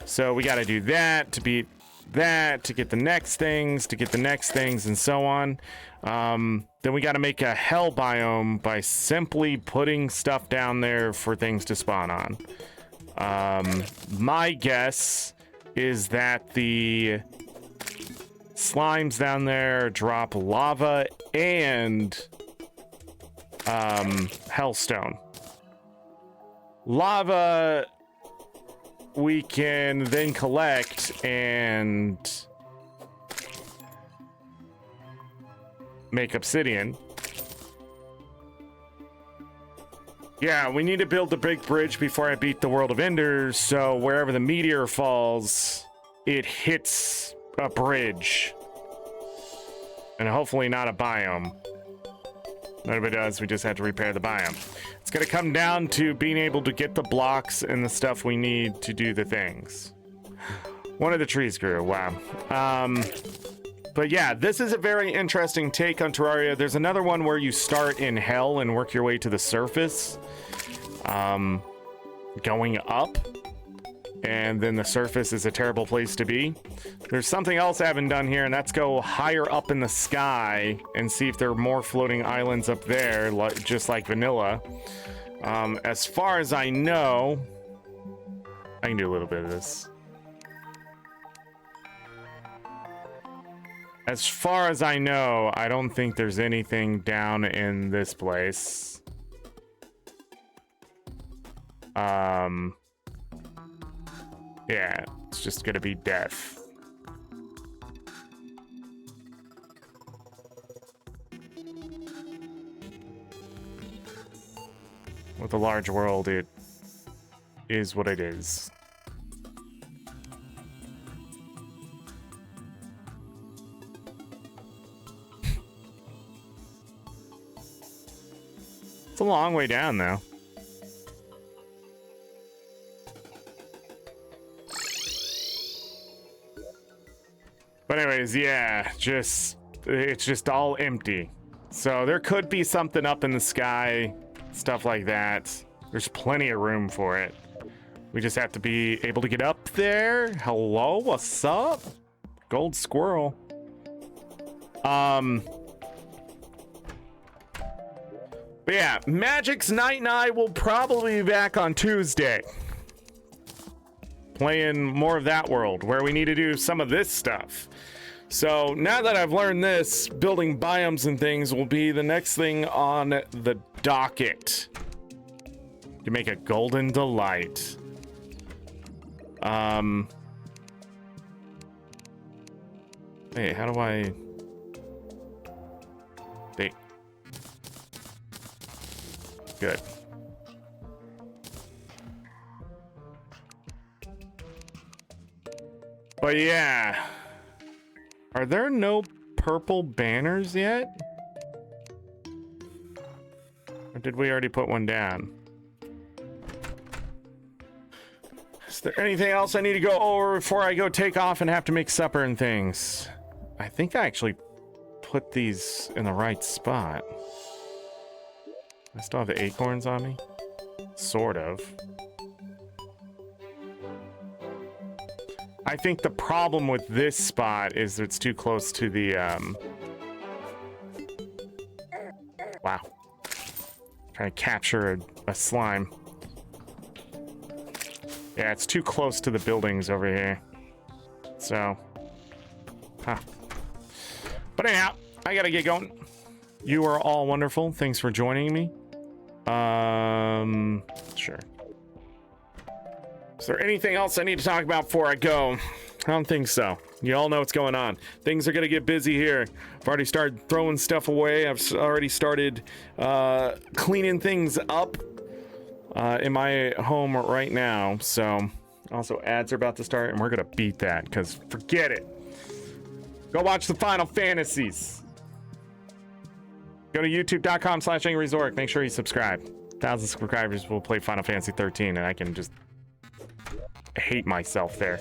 Speaker 1: So we got to do that to beat that, to get the next things, and so on. Then we got to make a hell biome by simply putting stuff down there for things to spawn on. My guess is that the slimes down there drop lava and hellstone. Lava we can then collect and make obsidian. Yeah, we need to build the big bridge before I beat the World of Enders, so wherever the meteor falls, it hits a bridge. And hopefully not a biome. If it does, we just have to repair the biome. It's gonna come down to being able to get the blocks and the stuff we need to do the things. One of the trees grew, wow. But yeah, this is a very interesting take on Terraria. There's another one where you start in hell and work your way to the surface. Going up. And then the surface is a terrible place to be. There's something else I haven't done here, and that's go higher up in the sky and see if there are more floating islands up there, just like vanilla. As far as I know, I can do a little bit of this. As far as I know, I don't think there's anything down in this place. Yeah, it's just gonna be death. With a large world, it is what it is. It's a long way down, though. But anyways, yeah, it's just all empty. So there could be something up in the sky, stuff like that. There's plenty of room for it. We just have to be able to get up there. Hello, what's up? Gold squirrel. But yeah, Magic's Night and I will probably be back on Tuesday. Playing more of that world where we need to do some of this stuff. So now that I've learned this, building biomes and things will be the next thing on the docket. To make a golden delight. Hey, how do I... Hey. Good. But yeah. Are there no purple banners yet? Or did we already put one down? Is there anything else I need to go over before I go take off and have to make supper and things? I think I actually put these in the right spot. I still have the acorns on me? Sort of. I think the problem with this spot is that it's too close to the, Wow. Trying to capture a slime. Yeah, it's too close to the buildings over here. So. Huh. But anyhow, I gotta get going. You are all wonderful. Thanks for joining me. Sure. Is there anything else I need to talk about before I go? I don't think so. You all know what's going on. Things are gonna get busy here. I've already started throwing stuff away. I've already started cleaning things up in my home right now. So also ads are about to start and we're gonna beat that because forget it. Go watch the Final Fantasies. Go to youtube.com/AngryZorric. Make sure you subscribe. 1,000 subscribers will play Final Fantasy 13 and I can just hate myself there.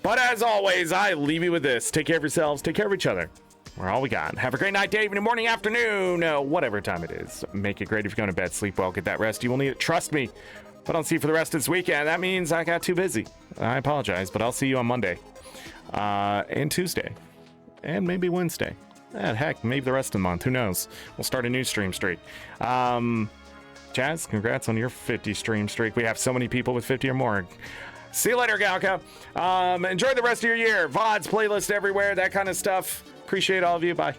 Speaker 1: But as always, I leave you with this. Take care of yourselves. Take care of each other. We're all we got. Have a great night, day, evening, morning, afternoon, whatever time it is. Make it great if you're going to bed. Sleep well. Get that rest. You will need it. Trust me. If I don't see you for the rest of this weekend, that means I got too busy. I apologize, but I'll see you on Monday and Tuesday and maybe Wednesday. Heck, maybe the rest of the month. Who knows? We'll start a new stream streak. Chaz, congrats on your 50 stream streak. We have so many people with 50 or more. See you later, Galka. Enjoy the rest of your year. VODs, playlist everywhere, that kind of stuff. Appreciate all of you. Bye.